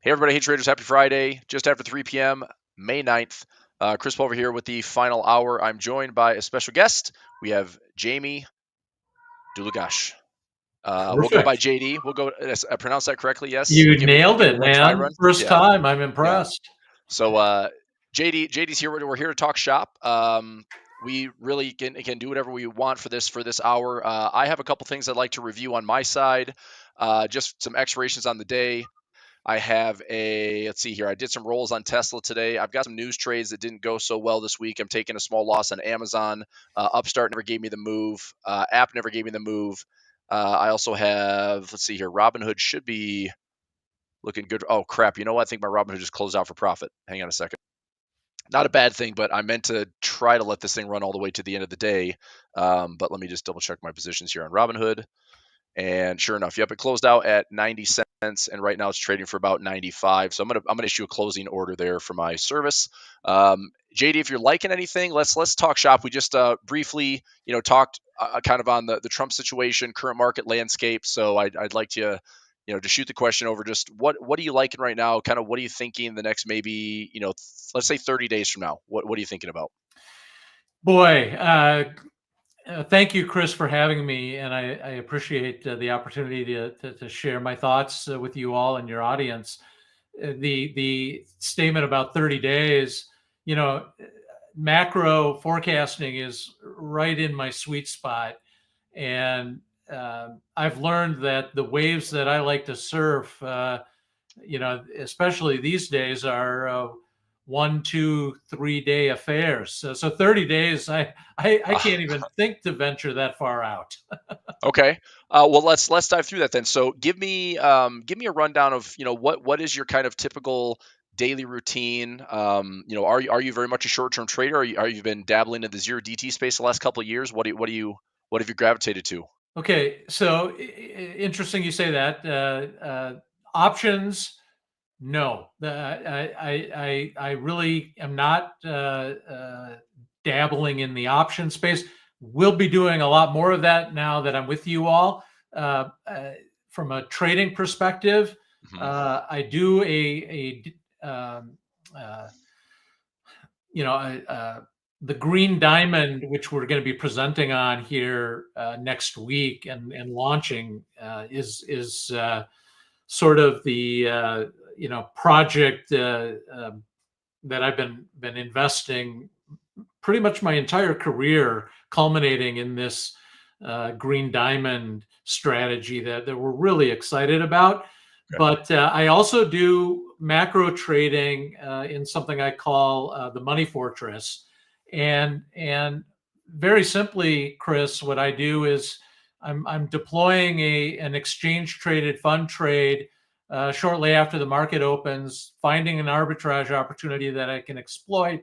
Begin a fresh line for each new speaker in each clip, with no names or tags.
Hey, everybody. Hey, traders. Happy Friday. Just after 3 p.m., May 9th. Chris Pulver here with the final hour. I'm joined by a special guest. We have Jamie Dlugosch. We'll go by
Perfect.
JD. We'll go, I pronounced that correctly, yes?
You
Give me
nailed it,
one try
man.
run.
First
Yeah,
time. I'm
yeah.
impressed.
So JD's here. We're here to talk shop. We really can do whatever we want for this hour. I have a couple things I'd like to review on my side. Just some expirations on the day. I have let's see here. I did some rolls on Tesla today. I've got some news trades that didn't go so well this week. I'm taking a small loss on Amazon. Upstart never gave me the move. App never gave me the move. I also have, let's see here. Robinhood should be looking good. Oh, crap. You know what? I think my Robinhood just closed out for profit. Hang on a second. Not a bad thing, but I meant to try to let this thing run all the way to the end of the day. But let me just double check my positions here on Robinhood. And sure enough, yep, it closed out at 90 cents, and right now it's trading for about 95. So I'm gonna issue a closing order there for my service. JD, if you're liking anything, let's talk shop. We just briefly, talked kind of on the Trump situation, current market landscape. So I'd like to, to shoot the question over. Just what are you liking right now? Kind of what are you thinking the next maybe, let's say 30 days from now? What are you thinking about?
Boy, thank you, Chris, for having me. And I appreciate the opportunity to share my thoughts with you all and your audience. The statement about 30 days, you know, macro forecasting is right in my sweet spot. And I've learned that the waves that I like to surf, especially these days, are 1, 2, 3 day affairs. So 30 days, I can't even think to venture that far out.
Okay. Well, let's dive through that then. So give me a rundown of what is your kind of typical daily routine. Are you very much a short-term trader? Are you been dabbling in the zero DT space the last couple of years? What have you gravitated to?
Okay, so interesting you say that. Options, no. I really am not dabbling in the option space. We'll be doing a lot more of that now that I'm with you all. Uh, uh, from a trading perspective,
Hmm.
I do um, uh, you know, the green diamond, which we're going to be presenting on here next week and launching, is sort of the project that I've been investing pretty much my entire career, culminating in this green diamond strategy that we're really excited about.
Okay.
But I also do macro trading in something I call the money fortress, and very simply, Chris, what I do is I'm deploying an exchange traded fund trade shortly after the market opens, finding an arbitrage opportunity that I can exploit,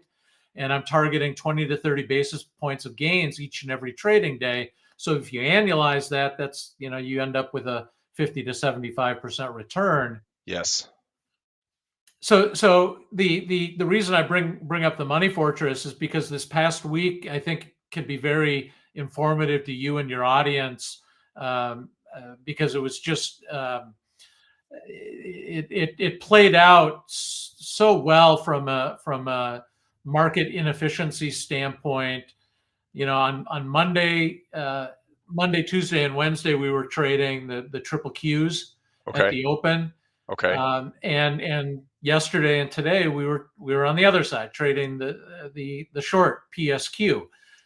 and I'm targeting 20 to 30 basis points of gains each and every trading day. So if you annualize that, that's you end up with a 50 to 75% return.
Yes.
So the reason I bring up the money fortress is because this past week I think could be very informative to you and your audience, because it was just it played out so well from a market inefficiency standpoint. On Monday, Tuesday, and Wednesday, we were trading the triple Qs at
Okay.
the open,
Okay.
and yesterday and today we were on the other side trading the short PSQ.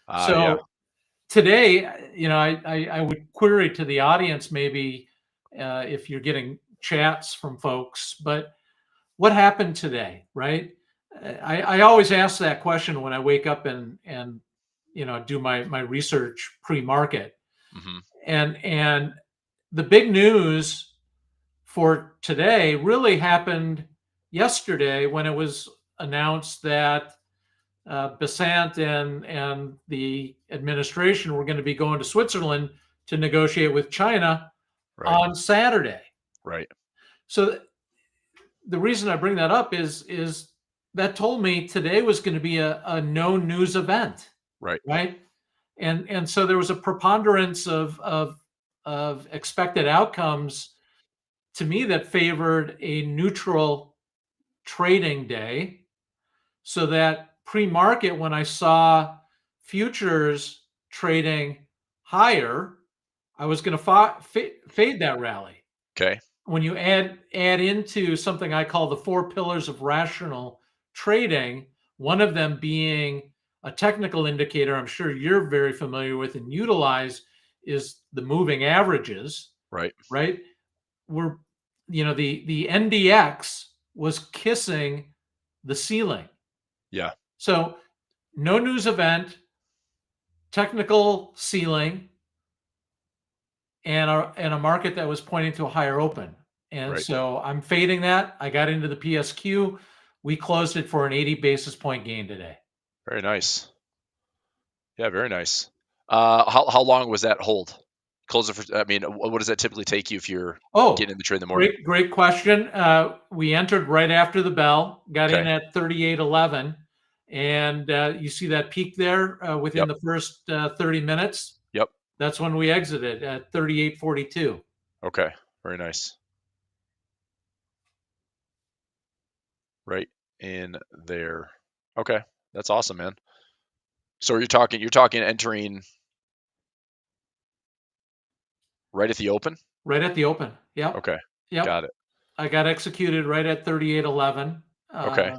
Yeah.
So today, I would query to the audience maybe if you're getting chats from folks, but what happened today, right? I always ask that question when I wake up and do my research pre-market,
Hmm.
and the big news for today really happened yesterday when it was announced that Besant and the administration were going to be going to Switzerland to negotiate with China
Right.
on Saturday.
Right.
So the reason I bring that up is that told me today was going to be a no news event,
Right.
right? And so there was a preponderance of expected outcomes to me, that favored a neutral trading day, so that pre-market, when I saw futures trading higher, I was going to fade that rally.
Okay.
When you add into something I call the 4 pillars of rational trading, one of them being a technical indicator I'm sure you're very familiar with and utilize, is the moving averages,
Right.
right? We're, the NDX was kissing the ceiling.
Yeah.
So no news event, technical ceiling, and a market that was pointing to a higher open. And
Right.
so I'm fading that. I got into the PSQ. We closed it for an 80 basis point gain today.
Very nice. Yeah, very nice. How long was that hold? Close it for, I mean, what does that typically take you if you're getting
Oh,
in the trade in the morning?
great question. We entered right after the bell, got in
Okay.
at 38.11, and you see that peak there within
Yep.
the first 30 minutes.
Yep.
That's when we exited at 38.42.
Okay. Very nice. Right in there. Okay. That's awesome, man. So you're talking entering right at the open?
Right at the open. Yep.
Okay.
Yep.
Got it.
I got executed right at 38.11.
Okay.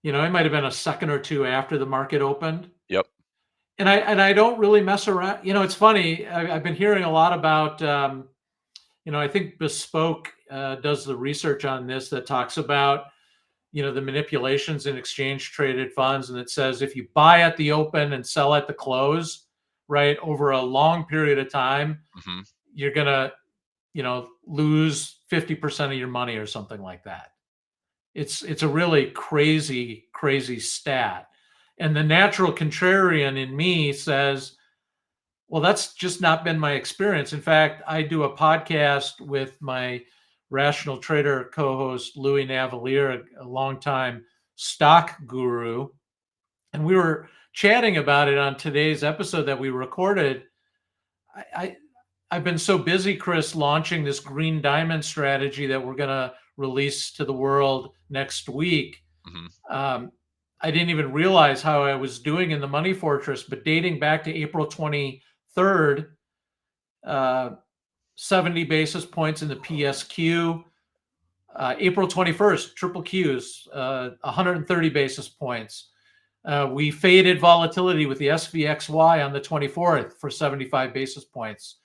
It might have been a second or two after the market opened.
Yep.
And I don't really mess around. It's funny. I've been hearing a lot about, I think Bespoke does the research on this that talks about, the manipulations in exchange traded funds. And it says if you buy at the open and sell at the close, right, over a long period of time,
Hmm.
you're going to, lose 50% of your money or something like that. It's a really crazy stat. And the natural contrarian in me says, well, that's just not been my experience. In fact, I do a podcast with my rational trader co-host Louis Navalier, a longtime stock guru, and we were chatting about it on today's episode that we recorded. I've been so busy, Chris, launching this green diamond strategy that we're going to release to the world next week.
Hmm.
I didn't even realize how I was doing in the Money Fortress, but dating back to April 23rd, 70 basis points in the PSQ. April 21st, triple Qs, 130 basis points. We faded volatility with the SVXY on the 24th for 75 basis points.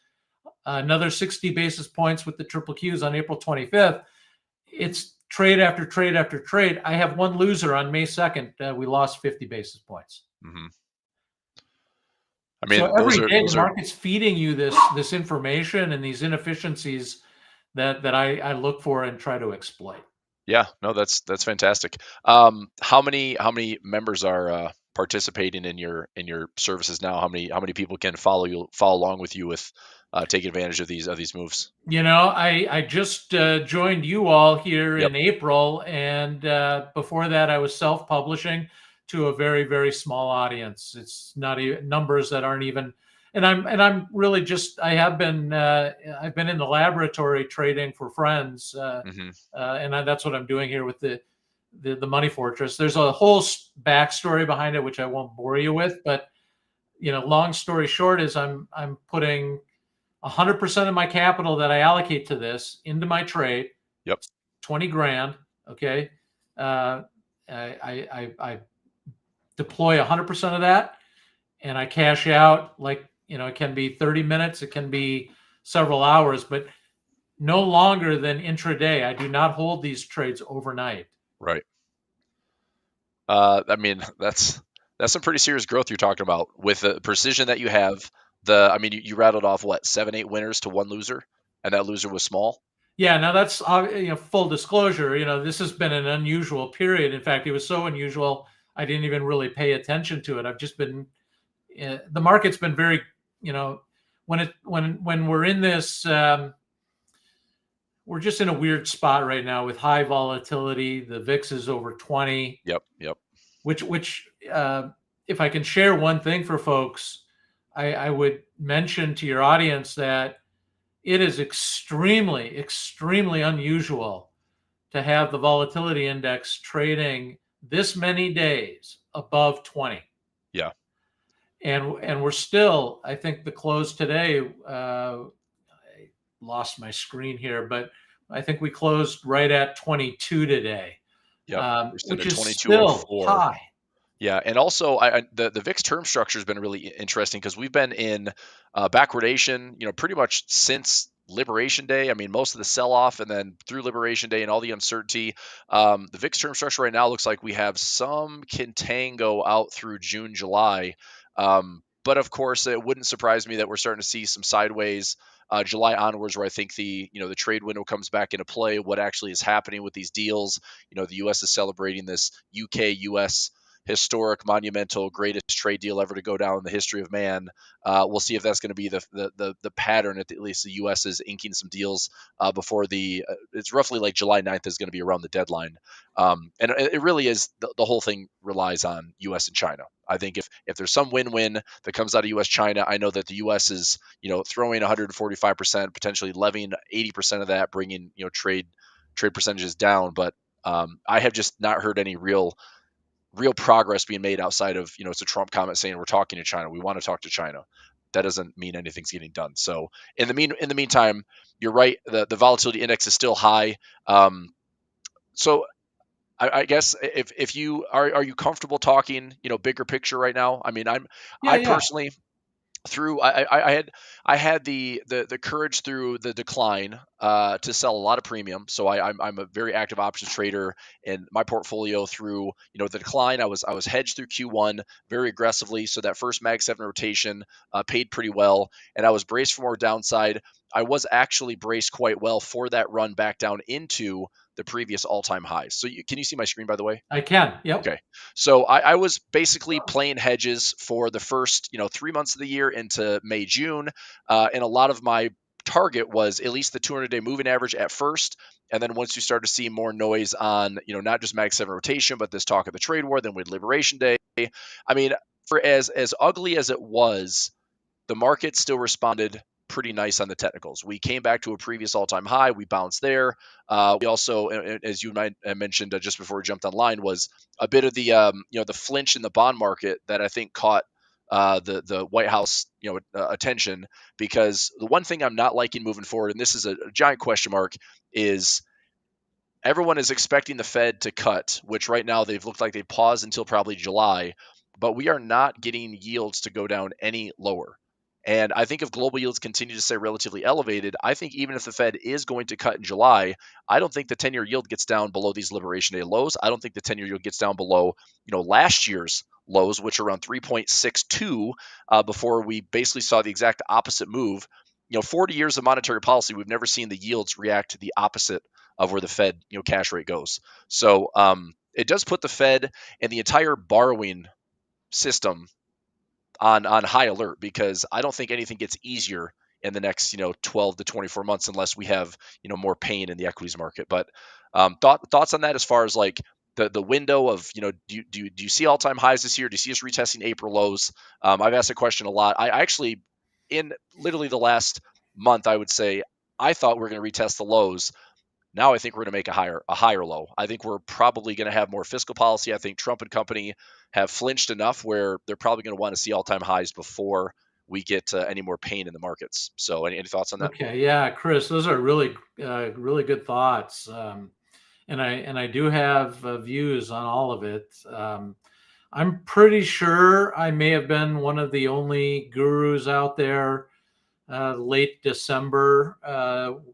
Another 60 basis points with the triple Qs on April 25th. It's trade after trade after trade. I have one loser on May 2nd. We lost 50 basis points.
Hmm. I
So
mean,
every day the market's feeding you this information and these inefficiencies that I look for and try to exploit.
yeah, no, that's fantastic. How many members are participating in your services now? How many people can follow along with you with taking advantage of these moves?
I just joined you all here
Yep.
in April, and before that, I was self-publishing to a very, very small audience. It's not even numbers that aren't even, and I'm really just I've been in the laboratory trading for friends,
Hmm.
that's what I'm doing here with the Money Fortress. There's a whole backstory behind it, which I won't bore you with, but long story short is I'm putting 100% of my capital that I allocate to this into my trade.
Yep.
20 grand. Okay. I deploy 100% of that and I cash out, like, it can be 30 minutes, it can be several hours, but no longer than intraday. I do not hold these trades overnight.
Right. I mean, that's some pretty serious growth you're talking about with the precision that you have. I mean, you rattled off what, 7, 8 winners to one loser, and that loser was small.
Yeah, now that's full disclosure. This has been an unusual period. In fact, it was so unusual I didn't even really pay attention to it. I've just been the market's been very, when we're in this, we're just in a weird spot right now with high volatility. The VIX is over 20.
Yep. Yep.
Which if I can share one thing for folks, I would mention to your audience that it is extremely, extremely unusual to have the volatility index trading this many days above 20.
Yeah.
And we're still, I think the close today, I lost my screen here, but I think we closed right at 22 today,
Yep. We're sitting
which
at
is still
2204.
high.
Yeah, and also the VIX term structure has been really interesting because we've been in backwardation, pretty much since Liberation Day. I mean, most of the sell-off, and then through Liberation Day and all the uncertainty, the VIX term structure right now looks like we have some contango out through June, July. But of course, it wouldn't surprise me that we're starting to see some sideways July onwards, where I think the trade window comes back into play. What actually is happening with these deals? The U.S. is celebrating this UK-U.S. historic, monumental, greatest trade deal ever to go down in the history of man. We'll see if that's going to be the pattern. At least the U.S. is inking some deals before it's roughly like July 9th is going to be around the deadline. And it really is the whole thing relies on U.S. and China. I think if there's some win-win that comes out of U.S. China, I know that the U.S. is throwing 145%, potentially levying 80% of that, bringing trade percentages down. But I have just not heard any real progress being made outside of it's a Trump comment saying we're talking to China. We want to talk to China. That doesn't mean anything's getting done. So in the meantime, you're right. The volatility index is still high. So I guess if you are you comfortable talking bigger picture right now? I mean,
Yeah,
I
yeah.
personally through I had the courage through the decline to sell a lot of premium. So I'm a very active options trader, and my portfolio through the decline, I was hedged through Q1 very aggressively. So that first Mag 7 rotation paid pretty well, and I was braced for more downside. I was actually braced quite well for that run back down into the previous all-time highs. So can you see my screen, by the way?
I can. Yep.
Okay. So I was basically playing hedges for the first, 3 months of the year into May, June. And a lot of my target was at least the 200-day moving average at first. And then once you start to see more noise on, not just Mag 7 rotation, but this talk of the trade war, then with Liberation Day. I mean, for as ugly as it was, the market still responded pretty nice on the technicals. We came back to a previous all-time high. We bounced there. We also, as you might have mentioned just before we jumped online, was a bit of the flinch in the bond market that I think caught the White House attention, because the one thing I'm not liking moving forward, and this is a giant question mark, is everyone is expecting the Fed to cut, which right now they've looked like they paused until probably July, but we are not getting yields to go down any lower. And I think if global yields continue to stay relatively elevated, I think even if the Fed is going to cut in July, I don't think the 10-year yield gets down below these Liberation Day lows. I don't think the 10-year yield gets down below, last year's lows, which are around 3.62 before we basically saw the exact opposite move. 40 years of monetary policy, we've never seen the yields react to the opposite of where the Fed, cash rate goes. So it does put the Fed and the entire borrowing system on high alert, because I don't think anything gets easier in the next 12 to 24 months unless we have more pain in the equities market. But thoughts on that as far as like the window of do you see all-time highs this year? Do you see us retesting April lows? I've asked a question a lot. I actually, in literally the last month, I would say I thought we were going to retest the lows. Now I think we're going to make a higher low. I think we're probably going to have more fiscal policy. I think Trump and company have flinched enough where they're probably going to want to see all-time highs before we get any more pain in the markets. So any thoughts on that?
Okay. Yeah, Chris, those are really, really good thoughts. And I do have views on all of it. I'm pretty sure I may have been one of the only gurus out there late December,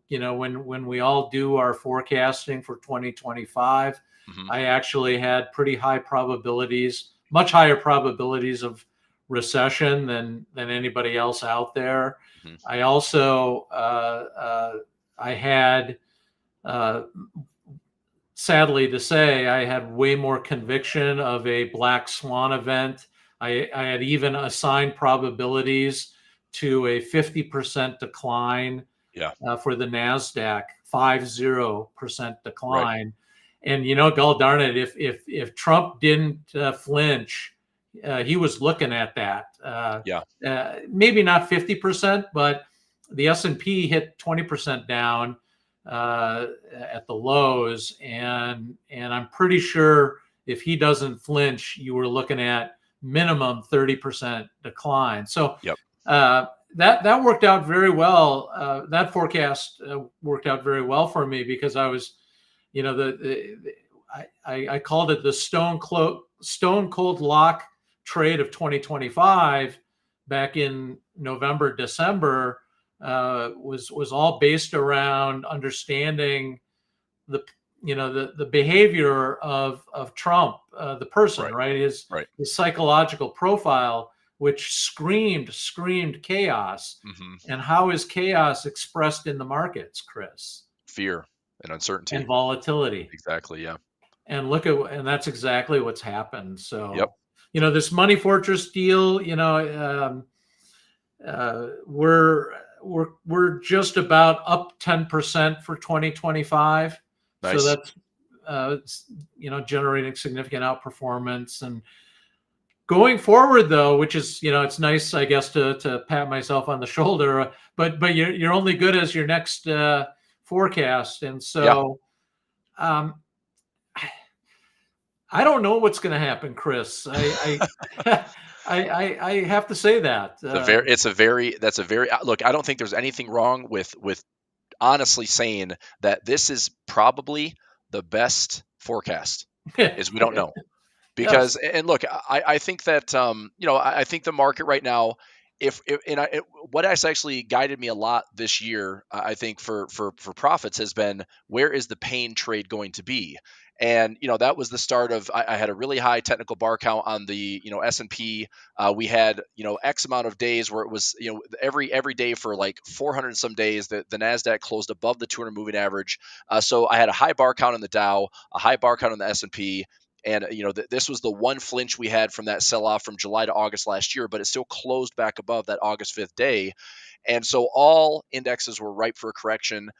when we all do our forecasting for 2025.
Mm-hmm.
I actually had pretty high probabilities, much higher probabilities of recession than anybody else out there.
Mm-hmm.
I also I had sadly to say, I had way more conviction of a black swan event. I had even assigned probabilities to a 50% decline for the NASDAQ, 50% decline. Right. And god darn it, if Trump didn't flinch, he was looking at that. Maybe not 50%, but the S&P hit 20% down at the lows, and I'm pretty sure if he doesn't flinch, you were looking at minimum 30% decline. So
Yep.
that worked out very well. That forecast worked out very well for me because I was, I called it the stone cold lock trade of 2025 back in November, December. Was all based around understanding the the behavior of Trump, the person,
Right.
right?
Right.
His psychological profile, which screamed chaos,
Hmm.
and how is chaos expressed in the markets, Chris?
Fear and
And
uncertainty.
volatility.
Exactly. Yeah.
And that's exactly what's happened.
Yep.
So, this money fortress deal, we're just about up 10% for 2025. So
Nice.
that's generating significant outperformance. And going forward, though, which is, it's nice, I guess, to pat myself on the shoulder, but you're only good as your next forecast. And
Yeah.
so um, I don't know what's going to happen, Chris. I have to say that.
That's a very look. I don't think there's anything wrong with honestly saying that this is probably the best forecast. Is we don't know.
Yes.
Because and look, I think that I think the market right now, if and what has actually guided me a lot this year, I think for profits has been, where is the pain trade going to be? And that was the start of, I had a really high technical bar count on the S&P. We had X amount of days where it was every day for like 400 and some days the Nasdaq closed above the 200 moving average. So I had a high bar count on the Dow, a high bar count on the S&P. And this was the one flinch we had from that sell-off from July to August last year, but it still closed back above that August 5th day. And so all indexes were ripe for a correction.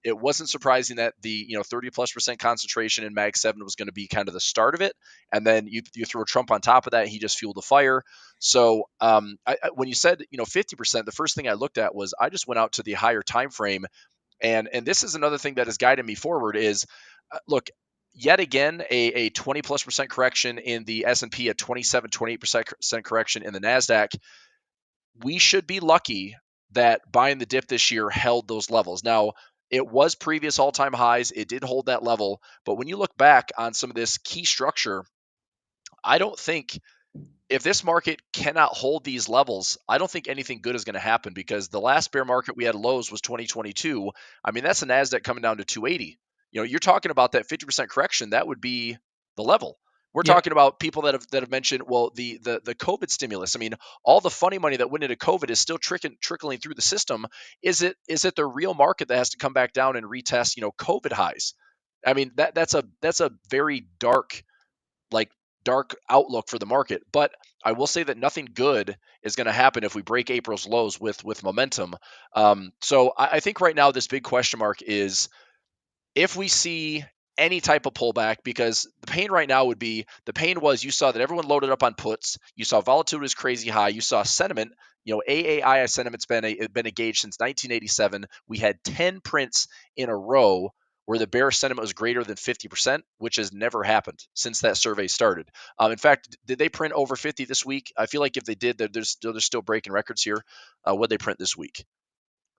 It wasn't surprising that the 30+% concentration in Mag 7 was going to be kind of the start of it, and then you throw Trump on top of that, he just fueled the fire. So when you said 50%, the first thing I looked at was, I just went out to the higher time frame, and this is another thing that has guided me forward is, look, yet again a 20+% correction in the S&P, a 27-28% correction in the Nasdaq. We should be lucky that buying the dip this year held those levels. Now, it was previous all-time highs. It did hold that level, but when you look back on some of this key structure, I don't think, if this market cannot hold these levels, I don't think anything good is going to happen, because the last bear market we had lows was 2022. I mean, that's the Nasdaq coming down to 280. You're talking about that 50% correction. That would be the level. We're
Yep.
talking about people that have mentioned, well, the COVID stimulus. I mean, all the funny money that went into COVID is still trickling through the system. Is it the real market that has to come back down and retest COVID highs? I mean, that's a very like dark outlook for the market. But I will say that nothing good is going to happen if we break April's lows with momentum. So I think right now this big question mark is if we see any type of pullback, because the pain right now would be, the pain was, you saw that everyone loaded up on puts, you saw volatility was crazy high, you saw sentiment, AAI sentiment's been a gauge since 1987. We had 10 prints in a row where the bearish sentiment was greater than 50%, which has never happened since that survey started. In fact, did they print over 50 this week? I feel like if they did, they're still breaking records here. What they print this week?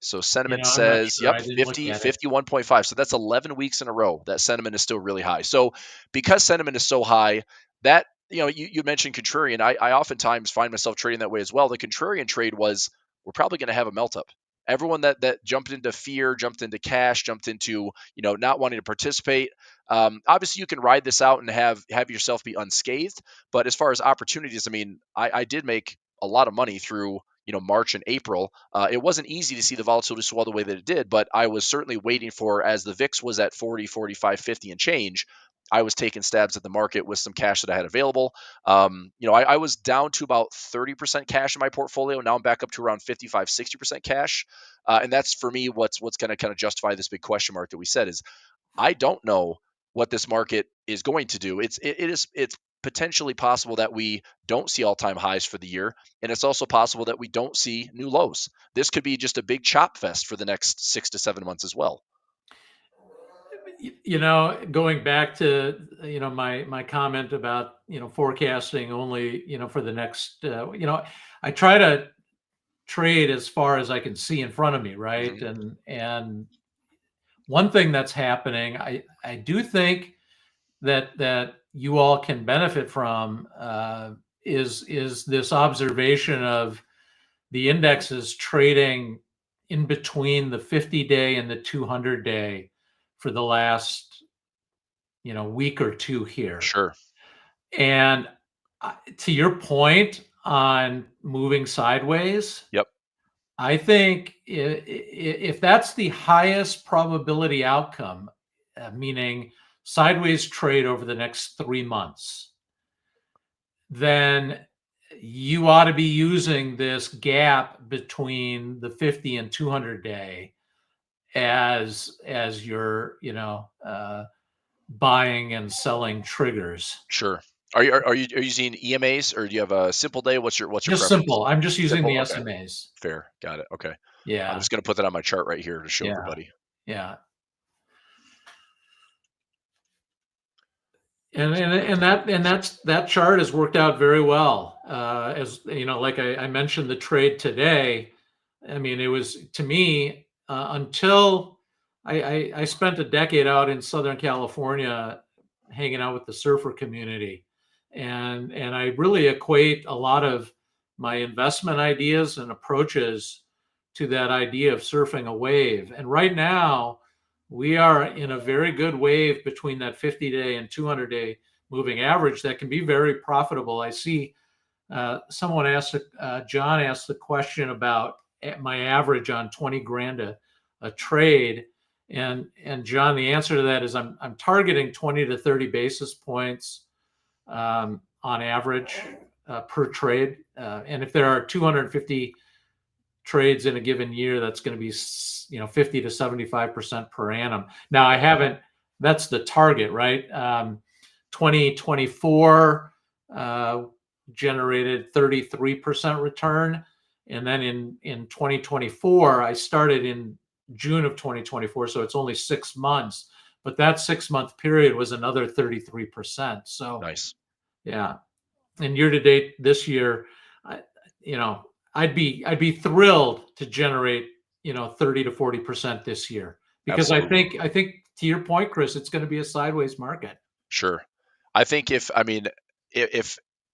So sentiment
I'm not
says,
sure.
yep,
I didn't look
50,
at it.
51.5. So that's 11 weeks in a row that sentiment is still really high. So because sentiment is so high, that, you mentioned contrarian. I oftentimes find myself trading that way as well. The contrarian trade was, we're probably going to have a melt up. Everyone that jumped into fear, jumped into cash, jumped into, not wanting to participate. Obviously you can ride this out and have yourself be unscathed. But as far as opportunities, I mean, I did make a lot of money through March and April. It wasn't easy to see the volatility swell the way that it did, but I was certainly waiting for, as the VIX was at 40, 45, 50 and change, I was taking stabs at the market with some cash that I had available. I was down to about 30% cash in my portfolio. Now I'm back up to around 55, 60% cash. And that's for me what's going to kind of justify this big question mark that we said is, I don't know what this market is going to do. It's potentially possible that we don't see all-time highs for the year, and it's also possible that we don't see new lows. This could be just a big chop fest for the next 6 to 7 months as well.
Going back to my comment about forecasting only for the next I try to trade as far as I can see in front of me, right?
Hmm.
And one thing that's happening, I do think that you all can benefit from is this observation of the indexes trading in between the 50-day and the 200-day for the last week or two here.
Sure.
And to your point on moving sideways,
Yep.
I think if that's the highest probability outcome, meaning sideways trade over the next 3 months, then you ought to be using this gap between the 50 and 200 day as your buying and selling triggers.
Sure. Are you using EMAs, or do you have a simple day? What's your
Just
preference?
simple. I'm just using
Simple.
the
Okay.
SMAs.
Fair. Got it. Okay. I'm
Yeah,
just gonna put that on my chart right here to show
yeah,
everybody.
yeah. And that chart has worked out very well. As like I mentioned, the trade today. I mean, it was to me until I spent a decade out in Southern California, hanging out with the surfer community, and I really equate a lot of my investment ideas and approaches to that idea of surfing a wave. And right now, we are in a very good wave between that 50-day and 200-day moving average that can be very profitable. I see someone asked, John asked the question about my average on 20 grand a trade. And John, the answer to that is I'm targeting 20 to 30 basis points on average per trade. And if there are 250 trades in a given year, that's going to be 50 to 75% per annum. Now I haven't. That's the target, right? 2024 generated 33% return, and then in 2024 I started in June of 2024, so it's only 6 months, but that 6 month period was another 33%. So
Nice.
yeah, and year to date this year, I, you know, I'd be thrilled to generate 30 to 40% this year, because I
Absolutely.
think I think to your point, Chris, it's going to be a sideways market.
Sure. I think if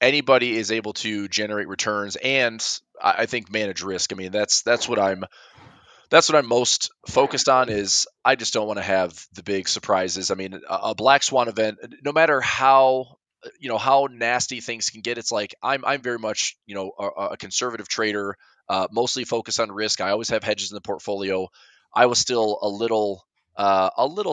anybody is able to generate returns and I think manage risk, I mean that's what I'm most focused on. Is I just don't want to have the big surprises. I mean, a black swan event, no matter how how nasty things can get, it's like I'm very much a conservative trader, mostly focused on risk. I always have hedges in the portfolio. I was still a little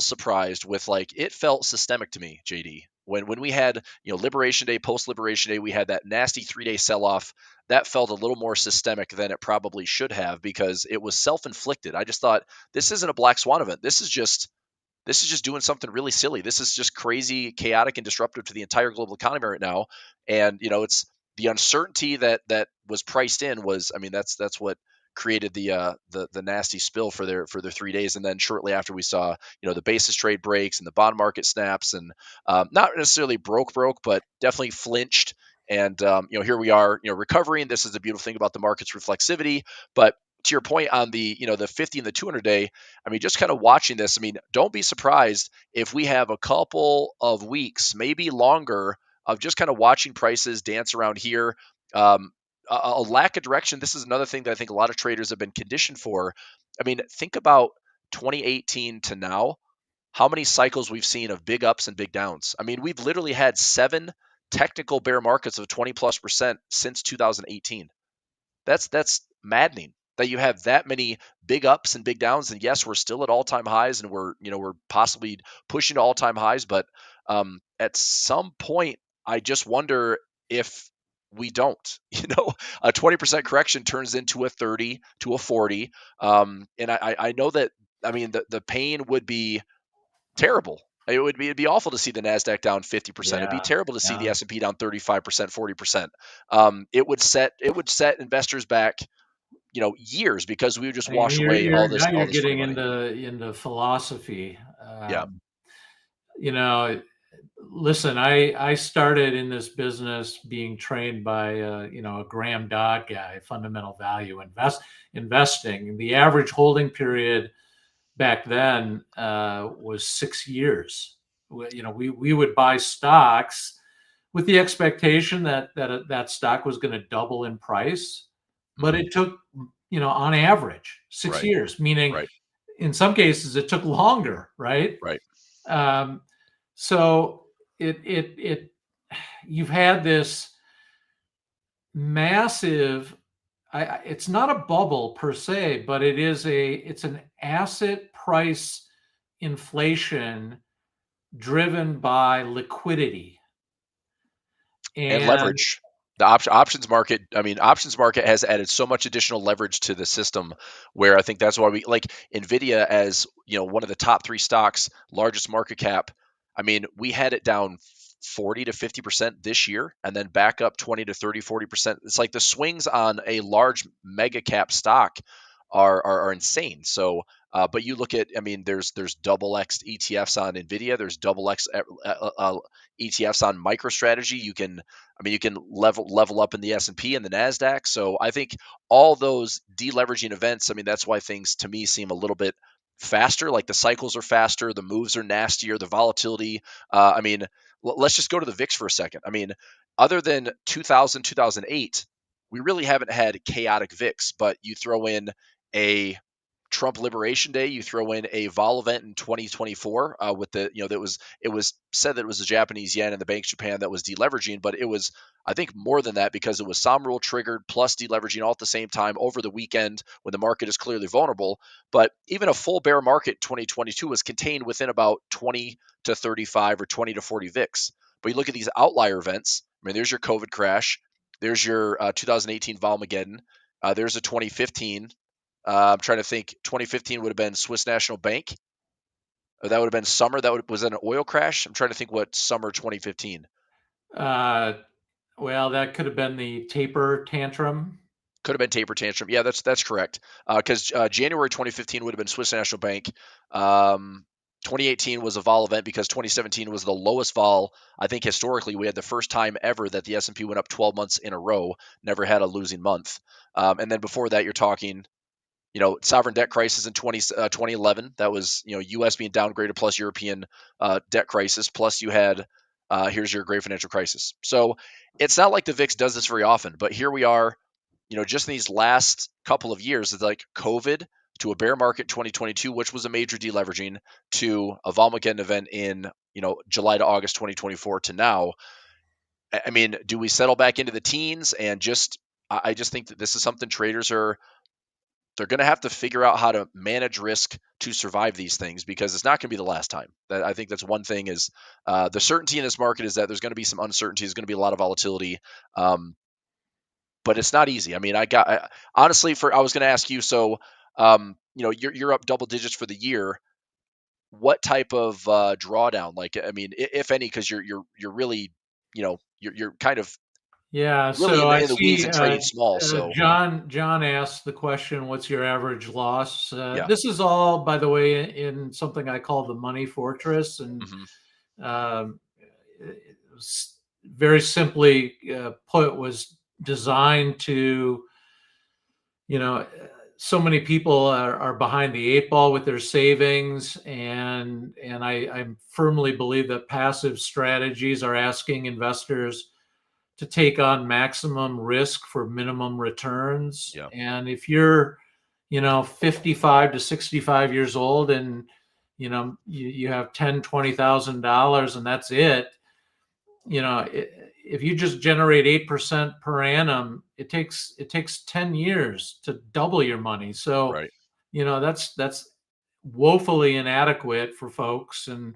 surprised with, like, it felt systemic to me, JD, when we had Liberation Day, post Liberation Day, we had that nasty 3 day sell off. That felt a little more systemic than it probably should have, because it was self-inflicted. I just thought, this isn't a black swan event. This is just doing something really silly. This is just crazy, chaotic, and disruptive to the entire global economy right now. And it's the uncertainty that was priced in was, I mean, that's what created the nasty spill for their 3 days. And then shortly after, we saw the basis trade breaks and the bond market snaps, and not necessarily broke, but definitely flinched. And here we are, recovering. This is the beautiful thing about the market's reflexivity. But to your point on the 50 and the 200-day, I mean, just kind of watching this, I mean, don't be surprised if we have a couple of weeks, maybe longer, of just kind of watching prices dance around here. Um, a lack of direction. This is another thing that I think a lot of traders have been conditioned for. I mean, think about 2018 to now, how many cycles we've seen of big ups and big downs. I mean, we've literally had 7 technical bear markets of 20+% since 2018. That's maddening that you have that many big ups and big downs. And yes, we're still at all-time highs, and we're possibly pushing to all-time highs. But at some point, I just wonder if we don't. A 20% correction turns into a 30 to a 40. And I know that, I mean, the pain would be terrible. It'd be awful to see the Nasdaq down 50%. It'd be
Yeah,
terrible to see the
yeah.
S&P down 35%, 40%. It would set investors back, years, because we would just
I mean,
wash away
you're now
all
you're
this free
getting
money.
into philosophy.
Yeah.
You know, listen, I started in this business being trained by a Graham Dodd guy, fundamental value investing. The average holding period back then was 6 years. We would buy stocks with the expectation that stock was going to double in price, but
Hmm.
it took on average six
Right.
years, meaning
Right.
in some cases it took longer, right?
Right.
Um, so it you've had this massive. It's not a bubble per se, but it's an asset price inflation driven by liquidity.
And
And
leverage. The options market, I mean, options market has added so much additional leverage to the system, where I think that's why we like Nvidia as, one of the top 3 stocks, largest market cap. I mean, we had it down 40 to 50% this year, and then back up 20 to 30, 40%. It's like the swings on a large mega cap stock are insane. So, but you look at, I mean, there's double X ETFs on Nvidia. There's double X ETFs on MicroStrategy. You can level up in the S&P and the Nasdaq. So I think all those deleveraging events, I mean, that's why things to me seem a little bit faster. Like the cycles are faster, the moves are nastier, the volatility. I mean, let's just go to the VIX for a second. I mean, other than 2000, 2008, we really haven't had chaotic VIX. But you throw in a Trump Liberation Day, you throw in a vol event in 2024, with it was said that it was the Japanese yen and the Bank of Japan that was deleveraging, but it was, I think, more than that, because it was SOM rule triggered plus deleveraging all at the same time over the weekend when the market is clearly vulnerable. But even a full bear market 2022 was contained within about 20 to 35 or 20 to 40 VIX. But you look at these outlier events. I mean, there's your COVID crash, there's your 2018 Volmageddon, there's a 2015. I'm trying to think. 2015 would have been Swiss National Bank. Or that would have been summer. Was that an oil crash? I'm trying to think what summer 2015
uh, well, that could have been the taper tantrum.
could have been. Taper tantrum. Yeah, that's correct. Because January 2015 would have been Swiss National Bank. 2018 was a vol event because 2017 was the lowest vol. I think historically we had the first time ever that the S&P went up 12 months in a row. Never had a losing month. And then before that, you're talking sovereign debt crisis in 2011. That was, U.S. being downgraded plus European debt crisis. Plus you had, here's your great financial crisis. So it's not like the VIX does this very often, but here we are, just in these last couple of years, it's like COVID to a bear market 2022, which was a major deleveraging, to a Volmageddon event in, July to August 2024 to now. I mean, do we settle back into the teens and I just think that this is something traders they're going to have to figure out how to manage risk to survive these things, because it's not going to be the last time. I think that's one thing is the certainty in this market is that there's going to be some uncertainty. There's going to be a lot of volatility, but it's not easy. I mean, honestly, I was going to ask you. So, you're up double digits for the year. What type of drawdown? Like, I mean, if any, because you're really, you're kind of
Yeah,
really
so
in
I
the weeds
see
and trading small. So
John asked the question, what's your average loss?
yeah.
This is all, by the way, in something I call the money fortress. And
Hmm.
um, it was very simply put, was designed to, you know, so many people are behind the eight ball with their savings, and I firmly believe that passive strategies are asking investors to take on maximum risk for minimum returns.
Yeah.
And if you're, 55 to 65 years old, and you have 10, $20,000 and that's it, if you just generate 8% per annum, it takes 10 years to double your money. So,
Right.
that's woefully inadequate for folks. And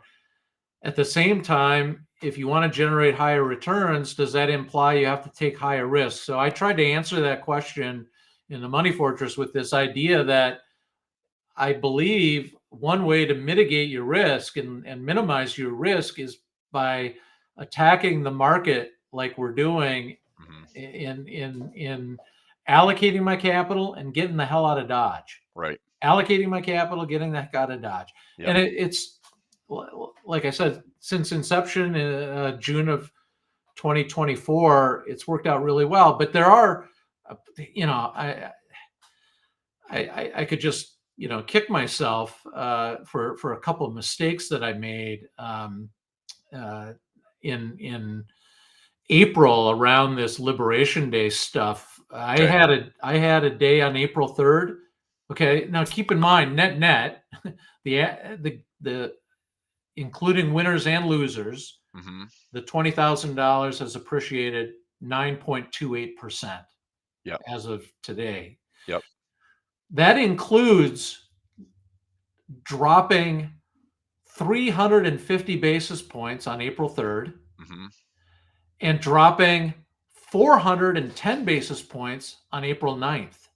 at the same time, if you want to generate higher returns, does that imply you have to take higher risks? So I tried to answer that question in the Money Fortress with this idea that I believe one way to mitigate your risk and minimize your risk is by attacking the market like we're doing
Hmm.
in allocating my capital and getting the hell out of Dodge.
Right.
Allocating my capital, getting the heck out of Dodge.
Yep.
And it's like I said, since inception in June of 2024, it's worked out really well. But there are, I could just kick myself for a couple of mistakes that I made uh, in April around this Liberation Day stuff.
Okay.
I had a day on April 3rd. Okay, now keep in mind, net, the including winners and losers,
Hmm.
the $20,000 has appreciated 9.28%
Yep.
as of today.
Yep.
That includes dropping 350 basis points on April 3rd
Hmm.
and dropping 410 basis points on April 9th.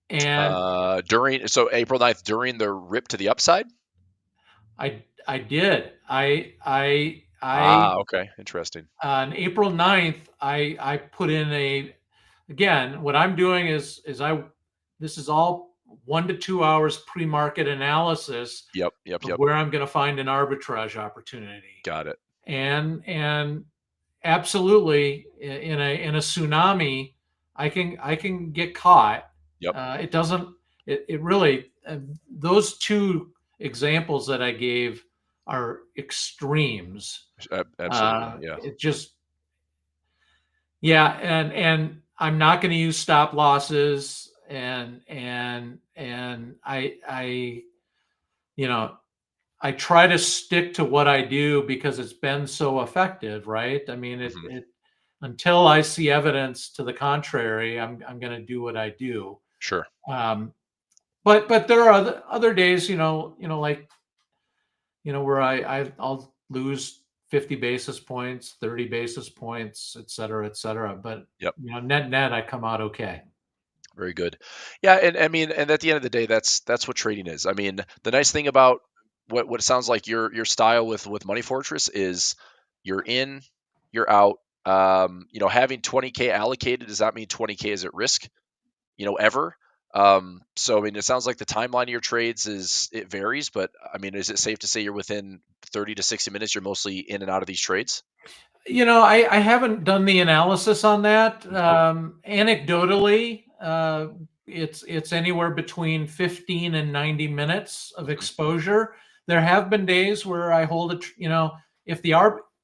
And
During April 9th, during the rip to the upside.
I did.
Okay, interesting.
On April 9th, I put in again, what I'm doing is this is all 1 to 2 hours pre-market analysis
Yep. Yep.
of
Yep.
where I'm going to find an arbitrage opportunity.
Got it.
And absolutely in a tsunami, I can get caught.
Yep.
It doesn't. It really those two examples that I gave are extremes.
Absolutely. Yeah.
It just and I'm not going to use stop losses and I you know I try to stick to what I do because it's been so effective, right? I mean,
Hmm.
it until I see evidence to the contrary, I'm going to do what I do.
Sure.
Um, but there are other days, like where I'll lose 50 basis points, 30 basis points, et cetera, et cetera. But
Yep.
net, I come out okay.
Very good. Yeah, and I mean, and at the end of the day, that's what trading is. I mean, the nice thing about what it sounds like your style with Money Fortress is you're in, you're out. Having 20K allocated does not mean 20K is at risk, ever. So I mean, it sounds like the timeline of your trades it varies, but I mean, is it safe to say you're within 30 to 60 minutes, you're mostly in and out of these trades?
I haven't done the analysis on that.
Okay.
Anecdotally, it's anywhere between 15 and 90 minutes of
Mhm.
exposure. There have been days where I hold it, if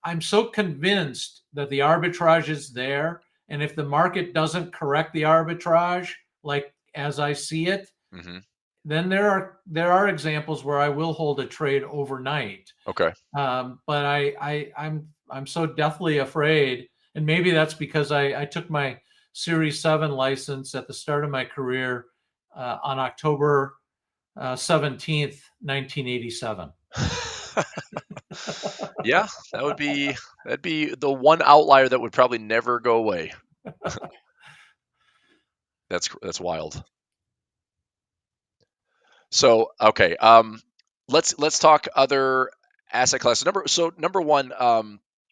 I'm so convinced that the arbitrage is there, and if the market doesn't correct the arbitrage, like as I see it,
Mhm.
then there are examples where I will hold a trade overnight.
Okay.
But I'm so deathly afraid, and maybe that's because I took my Series 7 license at the start of my career on October 17th, 1987.
Yeah, that'd be the one outlier that would probably never go away. That's wild. So, okay, let's talk other asset classes. Number one,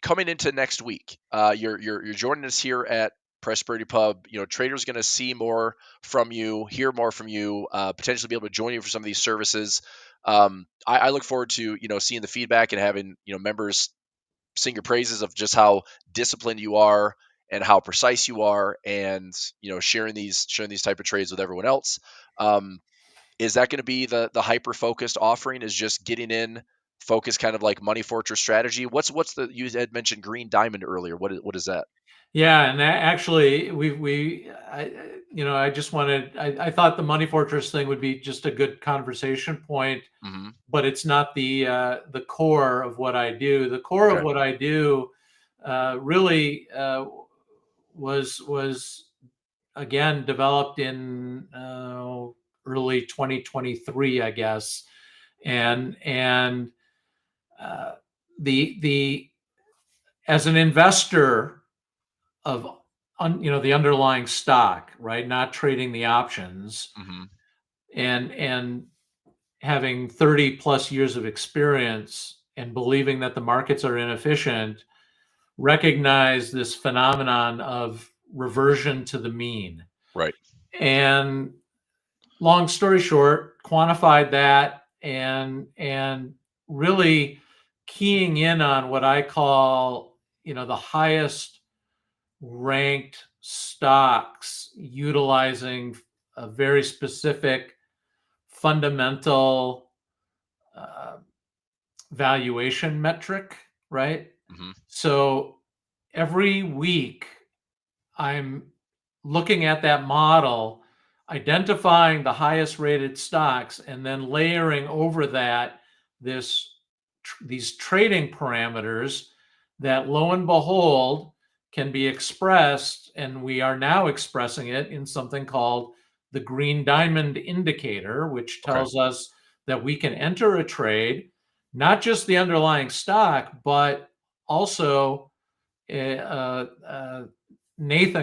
coming into next week, you're joining us here at Prosperity Pub. Traders going to see more from you, hear more from you, potentially be able to join you for some of these services. I look forward to seeing the feedback and having members sing your praises of just how disciplined you are and how precise you are, and sharing these type of trades with everyone else. Um, is that going to be the hyper focused offering? Is just getting in, focus, kind of like Money Fortress strategy? What's the you had mentioned Green Diamond earlier? What is that?
Yeah, and actually, I just wanted. I thought the Money Fortress thing would be just a good conversation point,
Hmm.
but it's not the core of what I do. The core of
Okay.
what I do really was again developed in early 2023, I guess, and uh, the as an investor of the underlying stock, right? Not trading the options,
Hmm.
and having 30 plus years of experience and believing that the markets are inefficient, recognize this phenomenon of reversion to the mean.
Right.
And long story short, quantified that and really keying in on what I call, the highest ranked stocks utilizing a very specific fundamental valuation metric, right?
Mm-hmm.
So every week I'm looking at that model, identifying the highest rated stocks, and then layering over that these trading parameters that, lo and behold, can be expressed, and we are now expressing it in something called the green diamond indicator, which tells us that we can enter a trade, not just the underlying stock, but also Nathan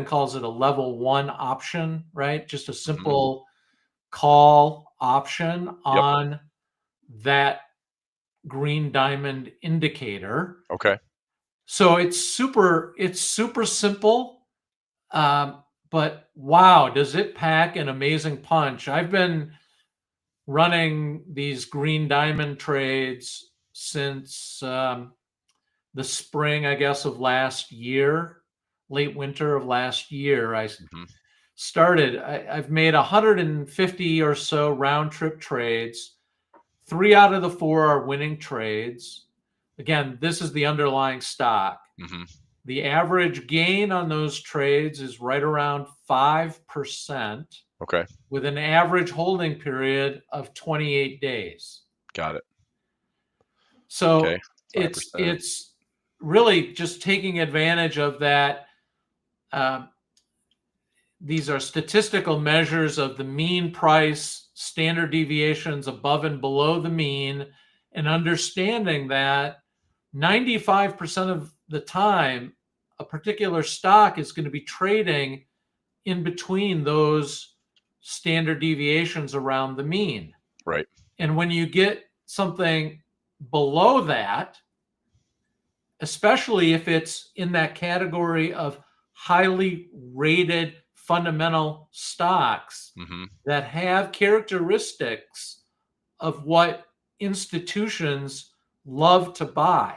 calls it a level 1 option, right? Just a simple call option on that green diamond indicator.
Okay.
So it's super simple, but wow, does it pack an amazing punch. I've been running these green diamond trades since the spring, I guess, of last year, late winter of last year. I started, I've made 150 or so round trip trades. 3 out of the 4 are winning trades. Again, this is the underlying stock. The average gain on those trades is right around 5%.
Okay.
With an average holding period of 28 days.
Got it.
So
okay.
it's really just taking advantage of that. These are statistical measures of the mean price, standard deviations above and below the mean, and understanding that 95% of the time, a particular stock is going to be trading in between those standard deviations around the mean.
Right.
And when you get something below that, especially if it's in that category of highly rated fundamental stocks that have characteristics of what institutions love to buy,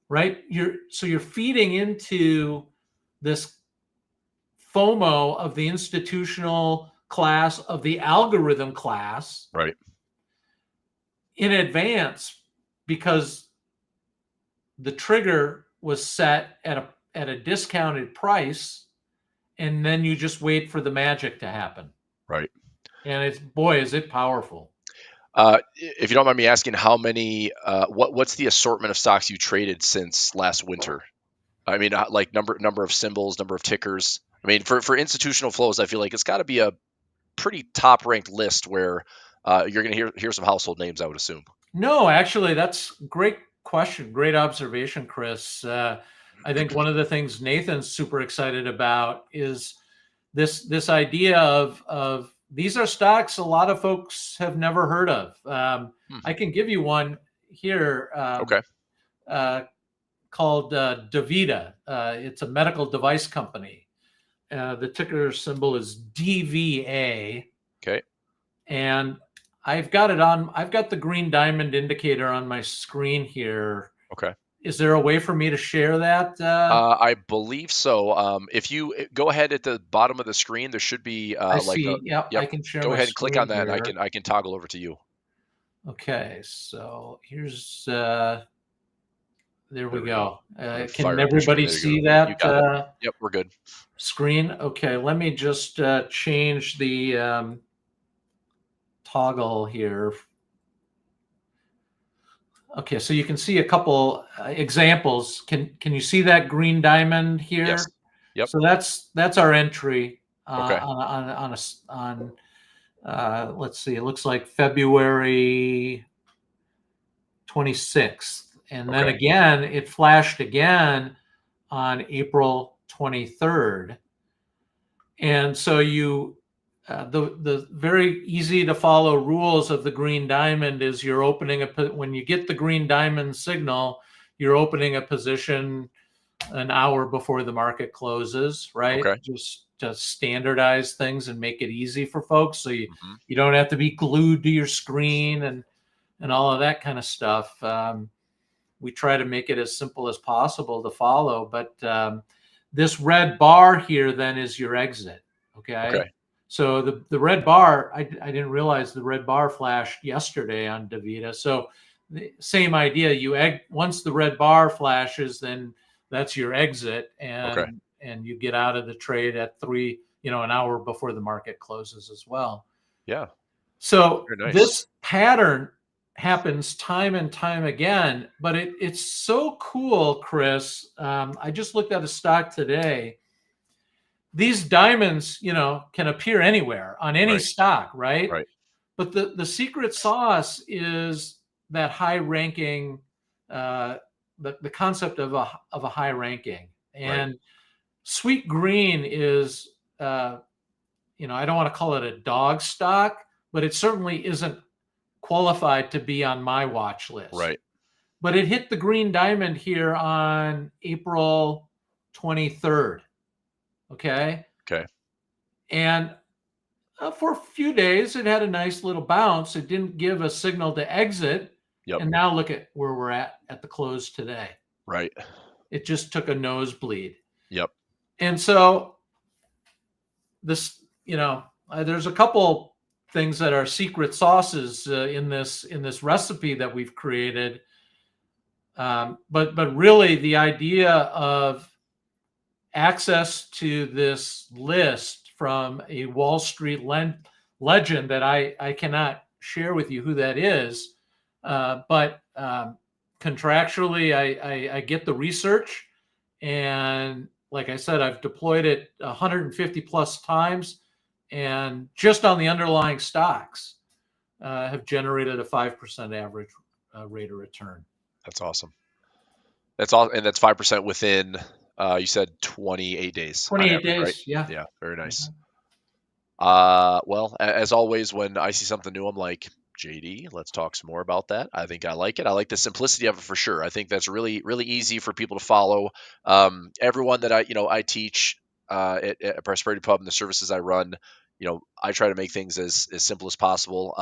right? So you're feeding into this FOMO of the institutional class, of the algorithm class,
right,
in advance, because the trigger was set at a discounted price, and then you just wait for the magic to happen.
Right.
And it's, boy, is it powerful.
If you don't mind me asking, how many? What's the assortment of stocks you traded since last winter? I mean, like number of symbols, number of tickers. I mean, for institutional flows, I feel like it's got to be a pretty top ranked list where you're going to hear some household names, I would assume.
No, actually, that's a great question. Great observation, Chris. I think one of the things Nathan's super excited about is this idea of these are stocks a lot of folks have never heard of. I can give you one here. Called DaVita. It's a medical device company. The ticker symbol is DVA.
Okay.
And I've got the green diamond indicator on my screen here.
Okay.
Is there a way for me to share that?
I believe so. If you go ahead at the bottom of the screen, there should be
I can share.
Go ahead and click on that.
Here.
And I can toggle over to you.
Okay, so here's there we go. Can
screen.
everybody see that?
Yep, we're good.
Screen. Okay, let me just change the toggle here. Okay, so you can see a couple examples. Can you see that green diamond here?
Yes. Yep.
So that's our entry
okay.
on let's see, it looks like February 26th. And then again, it flashed again on April 23rd. And so you the very easy to follow rules of the green diamond is you're opening when you get the green diamond signal, you're opening a position an hour before the market closes, right?
Okay.
Just to standardize things and make it easy for folks, so
Mm-hmm.
you don't have to be glued to your screen and all of that kind of stuff. We try to make it as simple as possible to follow, but this red bar here then is your exit. Okay.
Okay.
So the red bar, I didn't realize the red bar flashed yesterday on Davita. So the same idea. Once the red bar flashes, then that's your exit,
Okay.
and you get out of the trade at 3, an hour before the market closes as well.
Yeah.
So
Very nice.
this pattern happens time and time again, but it's so cool, Chris. I just looked at a stock today. These diamonds, can appear anywhere on any
Right.
stock, right?
Right.
But the secret sauce is that high ranking, the concept of a high ranking. And sweet green is, I don't want to call it a dog stock, but it certainly isn't qualified to be on my watch list.
Right.
But it hit the green diamond here on April 23rd. Okay.
Okay.
And for a few days, it had a nice little bounce. It didn't give a signal to exit.
Yep.
And now look at where we're at the close today.
Right.
It just took a nosebleed.
Yep.
And so this, there's a couple things that are secret sauces in this recipe that we've created. But really the idea of access to this list from a Wall Street legend that I cannot share with you who that is, but contractually I get the research, and like I said, I've deployed it 150 plus times, and just on the underlying stocks have generated a 5% average rate of return.
That's awesome. That's all, and that's 5% within. You said 28 days.
28
average,
days,
right?
yeah.
Yeah, very nice.
Mm-hmm.
Well, as always, when I see something new, I'm like, JD, let's talk some more about that. I think I like it. I like the simplicity of it for sure. I think that's really, really easy for people to follow. Everyone that I teach at Prosperity Pub and the services I run, I try to make things as simple as possible.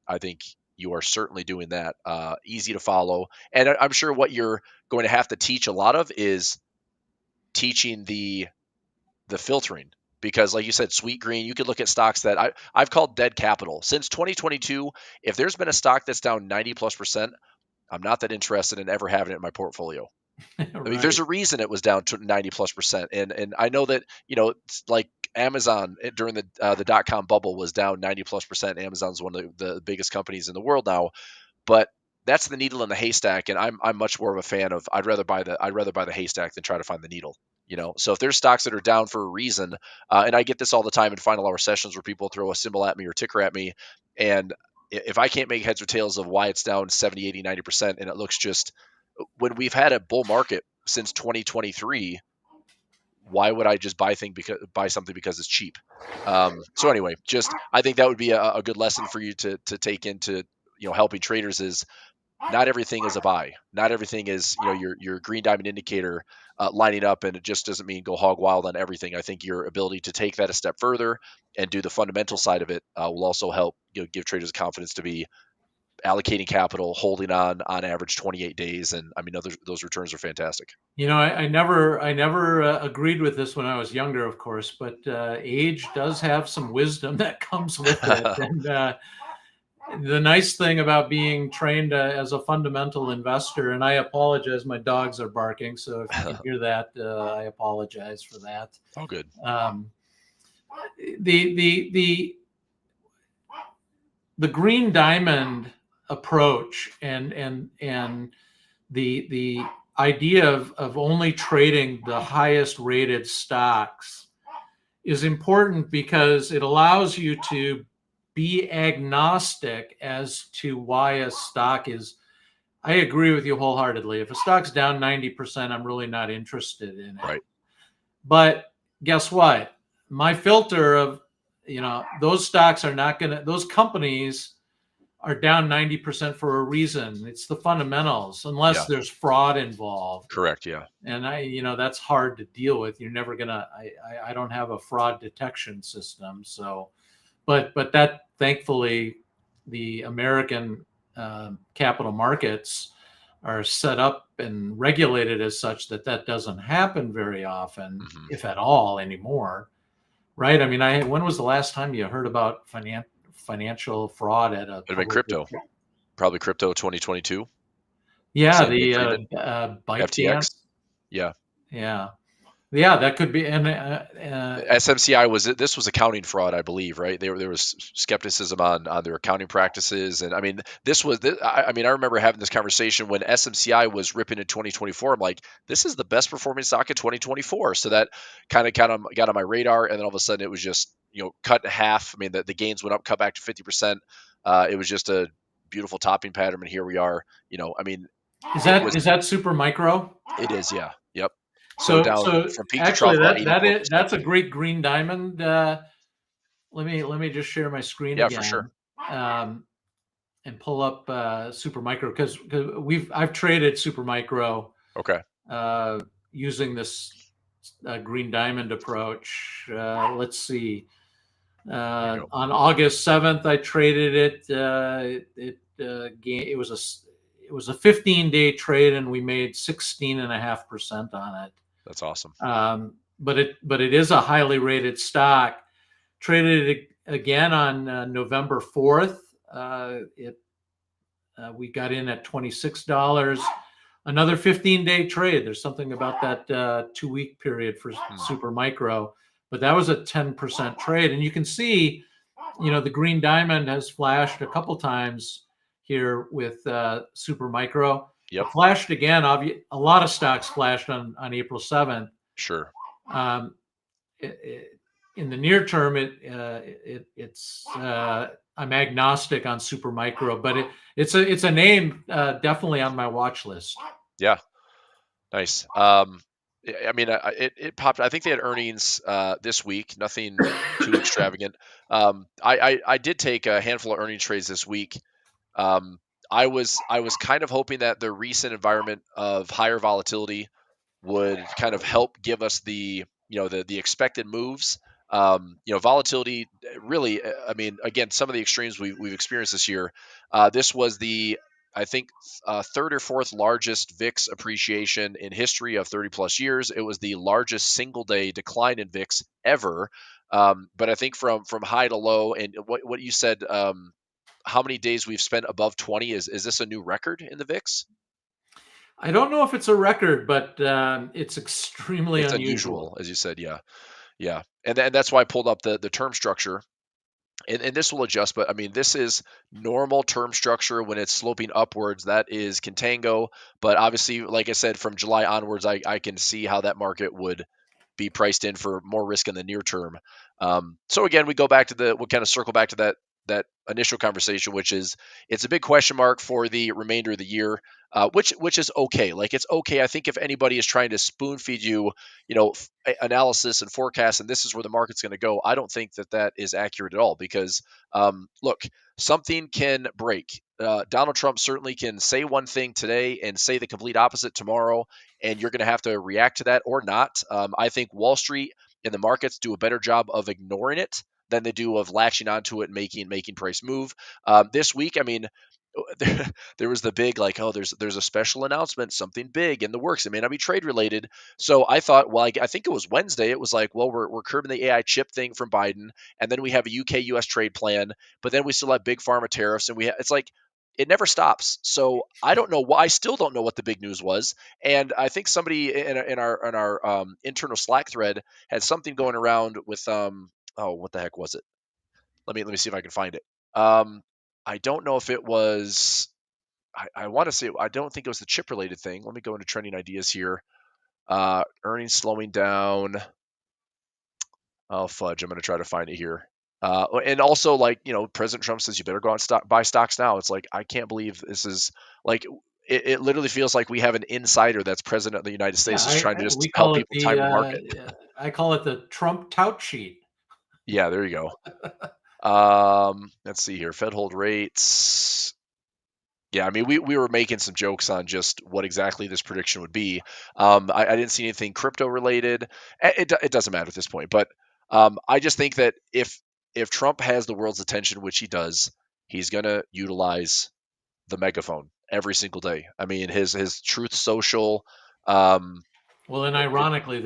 I think you are certainly doing that. Easy to follow. And I'm sure what you're going to have to teach a lot of is teaching the filtering, because like you said, sweet green, you could look at stocks that I've called dead capital since 2022. If there's been a stock that's down 90+%, I'm not that interested in ever having it in my portfolio.
Right.
I mean, there's a reason it was down to 90+%. And I know that, it's like Amazon during the dot-com bubble was down 90+%. Amazon's one of the biggest companies in the world now, but that's the needle in the haystack. And I'm much more of a fan of, I'd rather buy the haystack than try to find the needle. So if there's stocks that are down for a reason, and I get this all the time in final hour sessions where people throw a symbol at me or ticker at me, and if I can't make heads or tails of why it's down 70, 80, 90%, and it looks just, when we've had a bull market since 2023, why would I just buy something because it's cheap? So anyway, I think that would be a good lesson for you to take into helping traders is, not everything is a buy. Not everything is your green diamond indicator lining up, and it just doesn't mean go hog wild on everything. I think your ability to take that a step further and do the fundamental side of it will also help give traders confidence to be allocating capital, holding on average 28 days, and I mean those returns are fantastic.
I never agreed with this when I was younger, of course, but age does have some wisdom that comes with it, and the nice thing about being trained as a fundamental investor, and I apologize, my dogs are barking, so if you can hear that, I apologize for that.
Oh, good.
The green diamond approach and the idea of only trading the highest rated stocks is important because it allows you to be agnostic as to why a stock is. I agree with you wholeheartedly. If a stock's down 90%, I'm really not interested in it.
Right.
But guess what? My filter those stocks are not going to, those companies are down 90% for a reason. It's the fundamentals, unless
Yeah.
there's fraud involved.
Correct. Yeah.
And that's hard to deal with. You're never gonna. I don't have a fraud detection system, so, but that, thankfully, the American capital markets are set up and regulated as such that doesn't happen very often,
Hmm.
if at all, anymore. Right? I mean, when was the last time you heard about financial fraud at a
It'd have been
publicly?
crypto, probably crypto 2022.
Yeah,
Sam
the
Bankman-Fried,
ByteDance.
FTX. Yeah.
Yeah, yeah, that could be. And
SMCI this was accounting fraud, I believe, right? There was skepticism on their accounting practices, and I mean, I mean, I remember having this conversation when SMCI was ripping in 2024. I'm like, this is the best performing stock in 2024. So that kind of got on my radar, and then all of a sudden it was just cut in half. I mean, the gains went up, cut back to 50%. It was just a beautiful topping pattern, and here we are. I mean,
is that super micro?
it is, yeah, yep. So
So
down
so
from peak to trough
actually,
about 84%.
that's a great green diamond. Let me just share my screen
Yeah, for sure.
again, and pull up super micro, because I've traded super micro
Okay.
using this green diamond approach. Let's see.
There you go.
On August 7th, I traded it. It was a 15-day trade, and we made 16.5% on it.
That's awesome.
But it is a highly rated stock. Traded it again on November 4th. We got in at $26. Another 15-day trade. There's something about that 2-week period for super micro, but that was a 10% trade. And you can see, the green diamond has flashed a couple times here with super micro.
Yep.
It flashed again. A lot of stocks flashed on April 7th.
Sure.
In the near term, it's I'm agnostic on super micro, but it's a name definitely on my watch list.
Yeah. Nice. I mean, it popped. I think they had earnings this week. Nothing too extravagant. I did take a handful of earnings trades this week. I was kind of hoping that the recent environment of higher volatility would kind of help give us the the expected moves. Volatility really. I mean, again, some of the extremes we've experienced this year. This was I think third or fourth largest VIX appreciation in history of 30 plus years. It was the largest single day decline in VIX ever. But I think from high to low, and what you said, how many days we've spent above 20, is this a new record in the VIX?
I don't know if it's a record, but it's extremely
It's
unusual,
as you said. Yeah, and that's why I pulled up the term structure. And this will adjust, but I mean, this is normal term structure when it's sloping upwards. That is contango. But obviously, like I said, from July onwards, I can see how that market would be priced in for more risk in the near term. So again, we'll kind of circle back to that initial conversation, which is it's a big question mark for the remainder of the year, which is okay. Like, it's okay. I think if anybody is trying to spoon feed you, analysis and forecast, and this is where the market's going to go, I don't think that is accurate at all, because look, something can break. Donald Trump certainly can say one thing today and say the complete opposite tomorrow, and you're going to have to react to that or not. I think Wall Street and the markets do a better job of ignoring it than they do of latching onto it and making price move. This week, I mean, there was the big, like, oh, there's a special announcement, something big in the works. It may not be trade related. So I thought, well, I think it was Wednesday. It was like, well, we're curbing the AI chip thing from Biden, and then we have a UK-US trade plan, but then we still have big pharma tariffs, and it's like it never stops. So I don't know why. I still don't know what the big news was. And I think somebody in our internal Slack thread had something going around with oh, what the heck was it? Let me see if I can find it. I don't know if it was. I want to say, I don't think it was the chip related thing. Let me go into trending ideas here. Earnings slowing down. Oh, fudge! I'm going to try to find it here. And also, like, President Trump says you better go out and buy stocks now. It's like, I can't believe this is like. It literally feels like we have an insider that's president of the United States,
yeah.
is trying to just
We
help
call it
people time the market.
I call it the Trump tout sheet.
Yeah, there you go. Let's see here. Fed hold rates. Yeah, I mean, we were making some jokes on just what exactly this prediction would be. I didn't see anything crypto related. It doesn't matter at this point, but I just think that if Trump has the world's attention, which he does, he's gonna utilize the megaphone every single day. I mean, his Truth Social. Um,
Well, and ironically,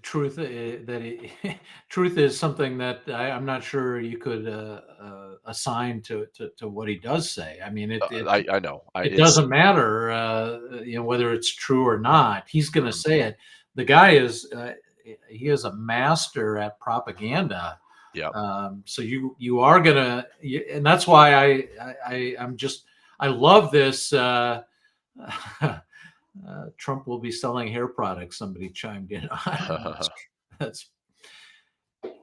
truth that truth is something that I'm not sure you could assign to what he does say. I mean,
I know.
it
It's
doesn't matter, whether it's true or not. He's going to
mhm,
say it. The guy is he is a master at propaganda.
yeah.
So you are gonna, and that's why I'm just I love this. Trump will be selling hair products. Somebody chimed in on. That's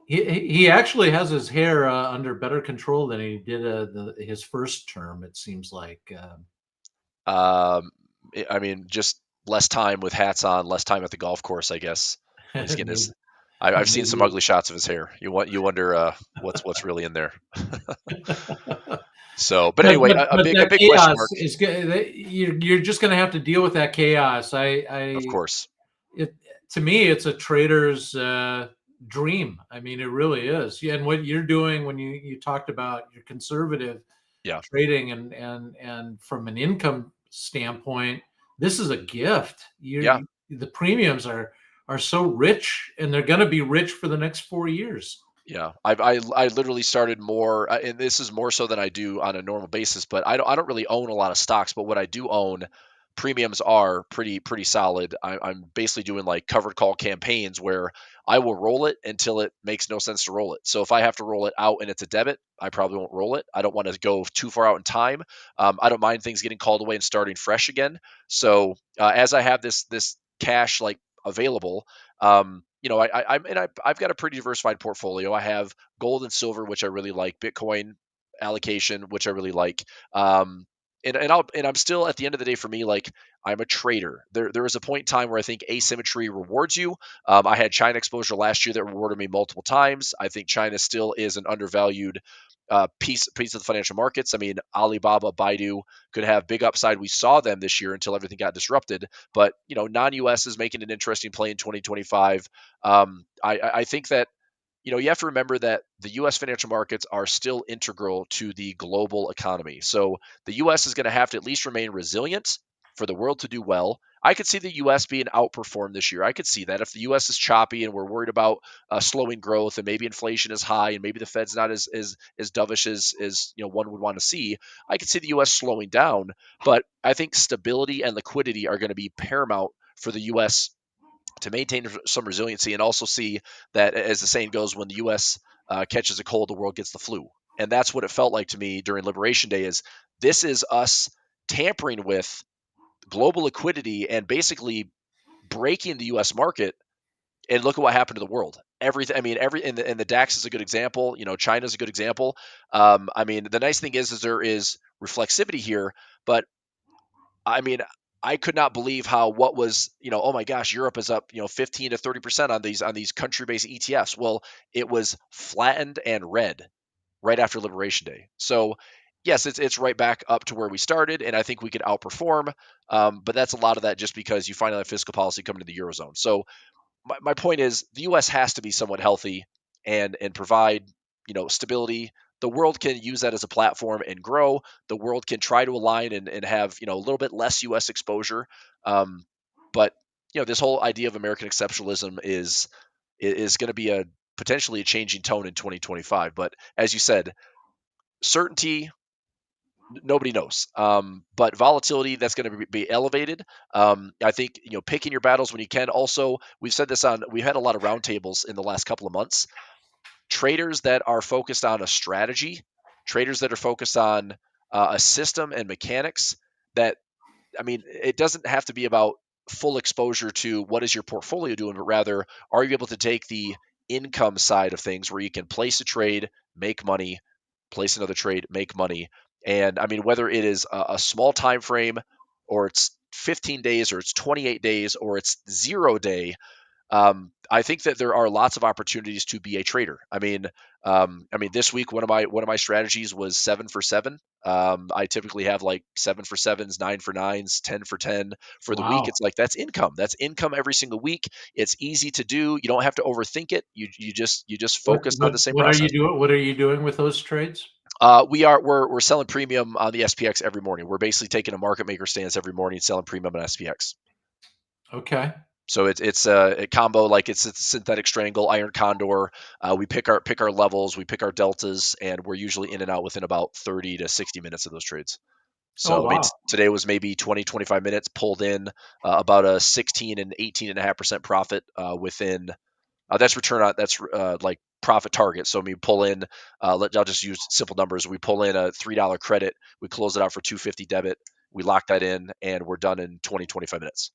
he actually has his hair under better control than he did his first term. It seems like.
Um, I mean, just less time with hats on, less time at the golf course, I guess. And he's getting his.
Maybe,
I've seen some
maybe.
ugly shots of his hair. You wonder what's really in there. So, but
but
anyway,
but but
a
that
big question
chaos
mark,
is you're just going to have to deal with that chaos.
of course.
It to me it's a trader's dream. I mean, it really is. Yeah, and what you're doing when you talked about your conservative
Yeah,
trading and from an income standpoint, this is a gift.
yeah.
The premiums are so rich, and they're going to be rich for the next 4 years.
Yeah, I literally started more, and this is more so than I do on a normal basis. But I don't really own a lot of stocks. But what I do own, premiums are pretty solid. I'm basically doing like covered call campaigns where I will roll it until it makes no sense to roll it. So if I have to roll it out and it's a debit, I probably won't roll it. I don't want to go too far out in time. I don't mind things getting called away and starting fresh again. So as I have this cash like available, I've got a pretty diversified portfolio. I have gold and silver, which I really like, Bitcoin allocation, which I really like. And I'm still at the end of the day for me, like I'm a trader. There was a point in time where I think asymmetry rewards you. I had China exposure last year that rewarded me multiple times. I think China still is an undervalued piece of the financial markets. I mean, Alibaba, Baidu could have big upside. We saw them this year until everything got disrupted. But non-US is making an interesting play in 2025. I think that you have to remember that the US financial markets are still integral to the global economy. So the US is going to have to at least remain resilient for the world to do well. I could see the US being outperformed this year. I could see that if the US is choppy and we're worried about slowing growth and maybe inflation is high and maybe the Fed's not as dovish as one would want to see, I could see the US slowing down. But I think stability and liquidity are going to be paramount for the US to maintain some resiliency and also see that, as the saying goes, when the U.S. Catches a cold, the world gets the flu. And that's what it felt like to me during Liberation Day. Is this is us tampering with global liquidity and basically breaking the U.S. market. And look at what happened to the world. Everything. I mean, and the DAX is a good example. China's a good example. I mean, the nice thing is there is reflexivity here, but I mean, I could not believe how what was, oh my gosh, Europe is up, 15 to 30% on these country-based ETFs. Well, it was flattened and red right after Liberation Day. So, yes, it's right back up to where we started, and I think we could outperform. But that's a lot of that just because you finally have fiscal policy coming to the eurozone. So my point is the US has to be somewhat healthy and provide stability. The world can use that as a platform and grow. The world can try to align and have a little bit less US exposure. Um, but this whole idea of American exceptionalism is going to be a potentially a changing tone in 2025. But as you said, certainty, nobody knows. But volatility, that's going to be elevated. I think picking your battles when you can. Also, we've had a lot of roundtables in the last couple of months. Traders that are focused on a strategy, traders that are focused on a system and mechanics. That I mean, it doesn't have to be about full exposure to what is your portfolio doing, but rather, are you able to take the income side of things where you can place a trade, make money, place another trade, make money. And I mean, whether it is a small time frame or it's 15 days or it's 28 days or it's 0 day, I think that there are lots of opportunities to be a trader. This week one of my strategies was 7 for 7. I typically have like 7 for 7s, 9 for 9s, 10 for 10 for the week.
Wow.
It's like that's income. That's income every single week. It's easy to do. You don't have to overthink it. You just
What
focus on
what
the same
what are you
process.
doing? What are you doing with those trades?
We're selling premium on the SPX every morning. We're basically taking a market maker stance every morning, selling premium on SPX.
Okay.
So it's a combo, like it's a synthetic strangle, iron condor. We pick our levels, we pick our deltas, and we're usually in and out within about 30 to 60 minutes of those trades.
Oh,
So
wow.
today was maybe 20, 25 minutes, pulled in about a 16 and 18.5% profit within. That's return on that's like profit target. So pull in. I'll just use simple numbers. We pull in a $3 credit. We close it out for 250 debit. We lock that in, and we're done in 20, 25 minutes.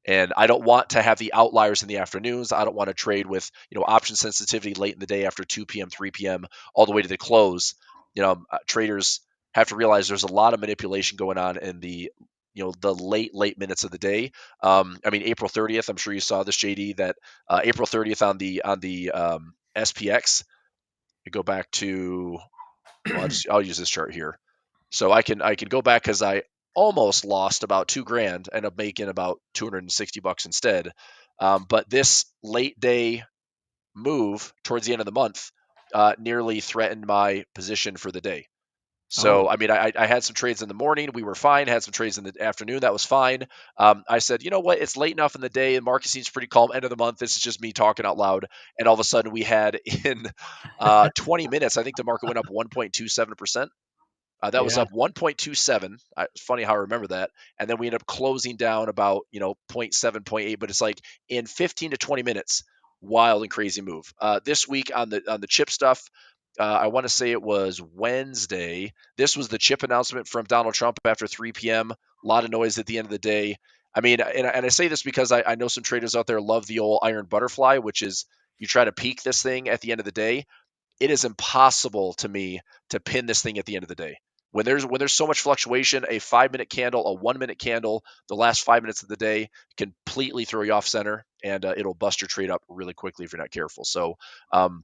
And I don't want to have the outliers in the afternoons. I don't want to trade with, option sensitivity late in the day after 2 p.m., 3 p.m., all the way to the close. Traders have to realize there's a lot of manipulation going on in the late minutes of the day. April 30th, I'm sure you saw this, JD, that April 30th on the SPX. We go back to, well, I'll use this chart here. So I can go back because I almost lost about 2 grand, end up making about $260 instead. But this late day move towards the end of the month nearly threatened my position for the day.
Oh,
So I had some trades in the morning, we were fine. Had some trades in the afternoon, that was fine. I said, you know what, it's late enough in the day, and market seems pretty calm. End of the month, this is just me talking out loud. And all of a sudden, we had in 20 minutes, I think the market went up 1.27%. That was
yeah.
up 1.27. It's funny how I remember that. And then we ended up closing down about, zero point 0.7, zero point 0.8. But it's like in 15 to 20 minutes, wild and crazy move. This week on the chip stuff, I want to say it was Wednesday. This was the chip announcement from Donald Trump after 3 p.m. A lot of noise at the end of the day. And I say this because I know some traders out there love the old iron butterfly, which is you try to peak this thing at the end of the day. It is impossible to me to pin this thing at the end of the day. When there's so much fluctuation, a 5 minute candle, a 1 minute candle, the last 5 minutes of the day completely throw you off center, and it'll bust your trade up really quickly if you're not careful. So um,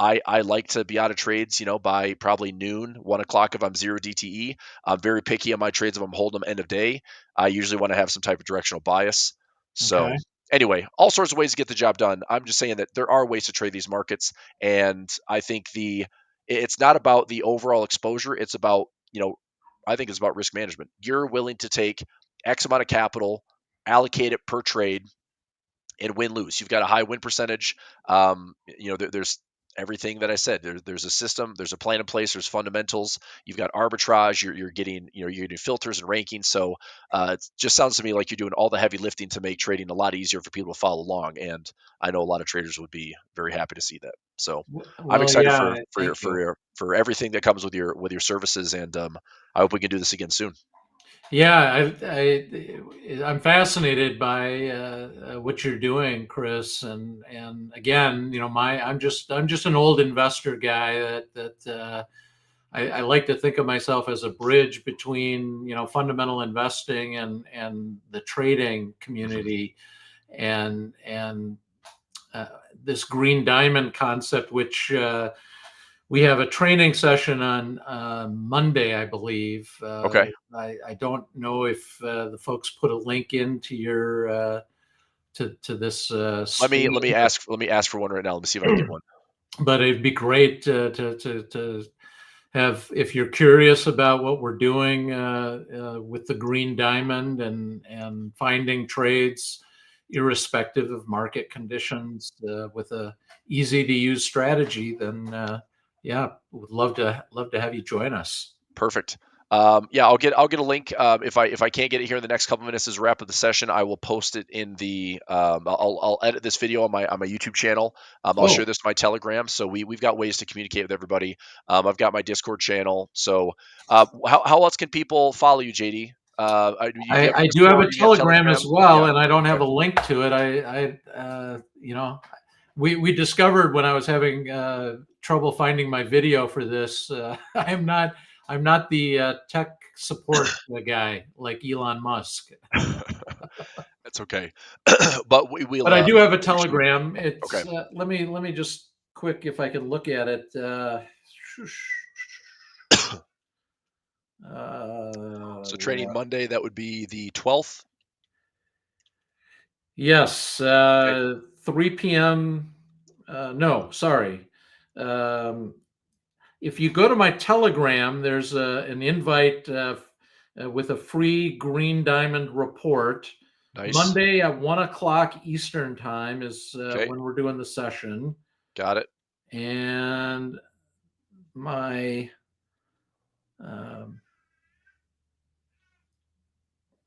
I like to be out of trades, by probably noon, 1 o'clock if I'm zero DTE. I'm very picky on my trades if I'm holding them end of day. I usually want to have some type of directional bias. So
Okay.
anyway, all sorts of ways to get the job done. I'm just saying that there are ways to trade these markets, and I think it's not about the overall exposure. It's about, I think it's about risk management. You're willing to take X amount of capital, allocate it per trade, and win lose. You've got a high win percentage. There's everything that I said. There's a system, there's a plan in place, there's fundamentals. You've got arbitrage. You're getting you're getting filters and rankings. So it just sounds to me like you're doing all the heavy lifting to make trading a lot easier for people to follow along. And I know a lot of traders would be very happy to see that. So I'm
Well,
excited
yeah.
for for your
Thank you.
for your for everything that comes with your services, and I hope we can do this again soon.
Yeah, I'm fascinated by what you're doing, Chris. And again, I'm just an old investor guy that I like to think of myself as a bridge between fundamental investing and the trading
Mhm.
community, and uh, this green diamond concept, which we have a training session on Monday, I believe.
Okay.
I don't know if the folks put a link into your to this
Let me
stream,
ask for one right now. Let me see if I can get one.
but it'd be great to have, if you're curious about what we're doing with the green diamond and finding trades irrespective of market conditions with a easy to use strategy, then yeah, would love to have you join us.
Perfect. Yeah, I'll get a link. If I can't get it here in the next couple minutes as a wrap of the session, I will post it in the. I'll edit this video on my YouTube channel. I'll share
Oh,
this to my Telegram. So we've got ways to communicate with everybody. I've got my Discord channel. So how else can people follow you, JD? Do you have a
I do have
Discord?
a
Do you have
Telegram as
Telegram?
well,
Yeah.
and I don't have
Okay.
a link to it. We discovered when I was having trouble finding my video for this. I'm not the tech support guy like Elon Musk.
It's okay. But we'll
But I do have a
make sure you.
Telegram.
Okay.
It's let me just quick if I can look at it.
So trading
What?
Monday, that would be the 12th.
Yes,
Okay.
3 p.m. No, sorry. Um, if you go to my Telegram, there's an invite with a free Green Diamond report.
Nice.
Monday at 1 o'clock Eastern time is
Okay.
when we're doing the session.
Got it.
And my, um,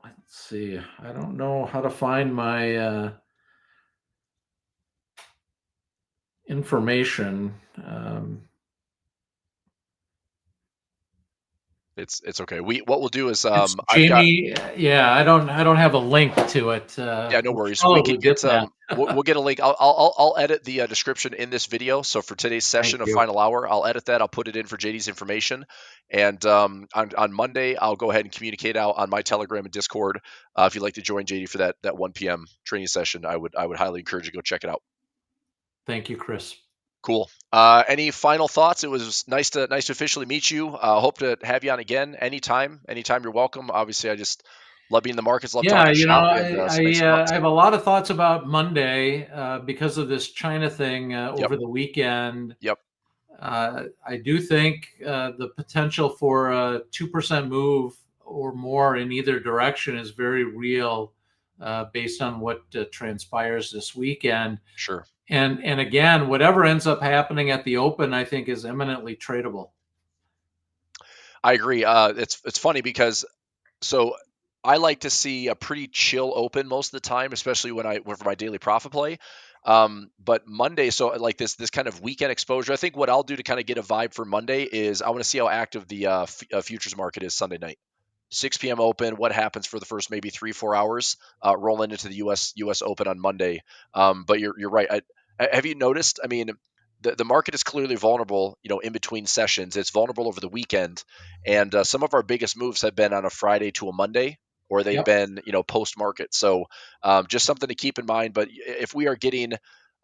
let's see, I don't know how to find my information.
It's okay. What we'll do is
It's
I've got.
Jamie. Yeah, I don't have a link to it.
Yeah, no
We'll
worries. We
probably
can
get
get
that.
we'll get a link. I'll edit the description in this video. So for today's
Thank
session of
you.
final hour, I'll edit that. I'll put it in for JD's information, and on Monday I'll go ahead and communicate out on my Telegram and Discord. If you'd like to join JD for that 1 p.m. training session, I would highly encourage you to go check it out.
Thank you, Chris.
Cool. Any final thoughts? It was nice to officially meet you. Hope to have you on again anytime. Anytime you're welcome. Obviously, I just love being in the markets, love
Yeah,
talking shop, and so thanks for coming on.
I have a lot of thoughts about Monday because of this China thing
Yep.
over the weekend.
Yep.
I do think the potential for a 2% move or more in either direction is very real based on what transpires this weekend.
Sure.
And again, whatever ends up happening at the open, I think is eminently tradable.
I agree. It's funny because so I like to see a pretty chill open most of the time, especially when for my daily profit play. But Monday, so like this kind of weekend exposure. I think what I'll do to kind of get a vibe for Monday is I want to see how active the futures market is Sunday night. 6 p.m. open. What happens for the first maybe 3-4 hours? Rolling into the U.S. Open on Monday. But you're right. Have you noticed? I mean, the market is clearly vulnerable. In between sessions, it's vulnerable over the weekend, and some of our biggest moves have been on a Friday to a Monday, or they've
Yep.
been post market. So just something to keep in mind. But if we are getting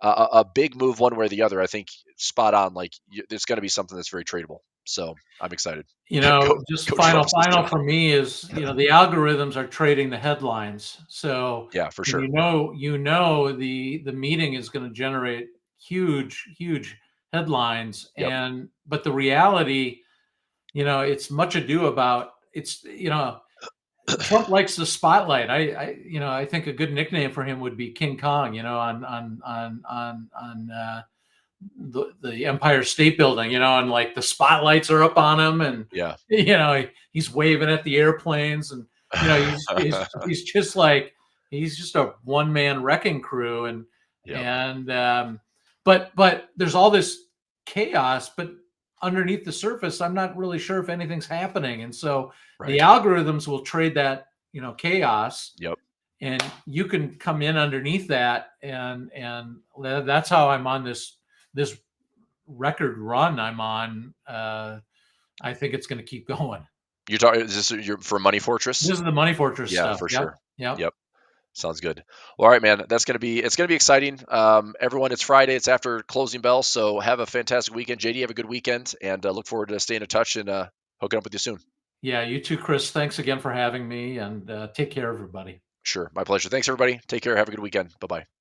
a big move one way or the other, I think spot on. Like there's going to be something that's very tradable. So I'm excited. go
Just
go Trump
final
system.
for me is, the algorithms are trading the headlines. So
Yeah, for
when
sure.
the meeting is going to generate huge headlines.
Yep.
But the reality, it's much ado about Trump likes the spotlight. I think a good nickname for him would be King Kong, on the Empire State Building, and like the spotlights are up on him, and
Yeah.
he's waving at the airplanes, and he's just like he's just a one man wrecking crew,
Yep.
but there's all this chaos, but underneath the surface, I'm not really sure if anything's happening, and so the
Right.
algorithms will trade that chaos,
Yep.
and you can come in underneath that, and that's how I'm on this record run I'm on. I think it's going to keep going.
You're talking is this you're for Money Fortress?
This is the Money Fortress
Yeah,
stuff.
for
Yep.
sure.
Yep.
Yep. Sounds good. Well, all right, man. It's gonna be exciting. Everyone, it's Friday. It's after closing bell, so have a fantastic weekend. JD, have a good weekend, and look forward to staying in touch and hooking up with you soon.
Yeah. You too, Chris. Thanks again for having me, and take care, everybody.
Sure, my pleasure. Thanks, everybody. Take care. Have a good weekend. Bye bye.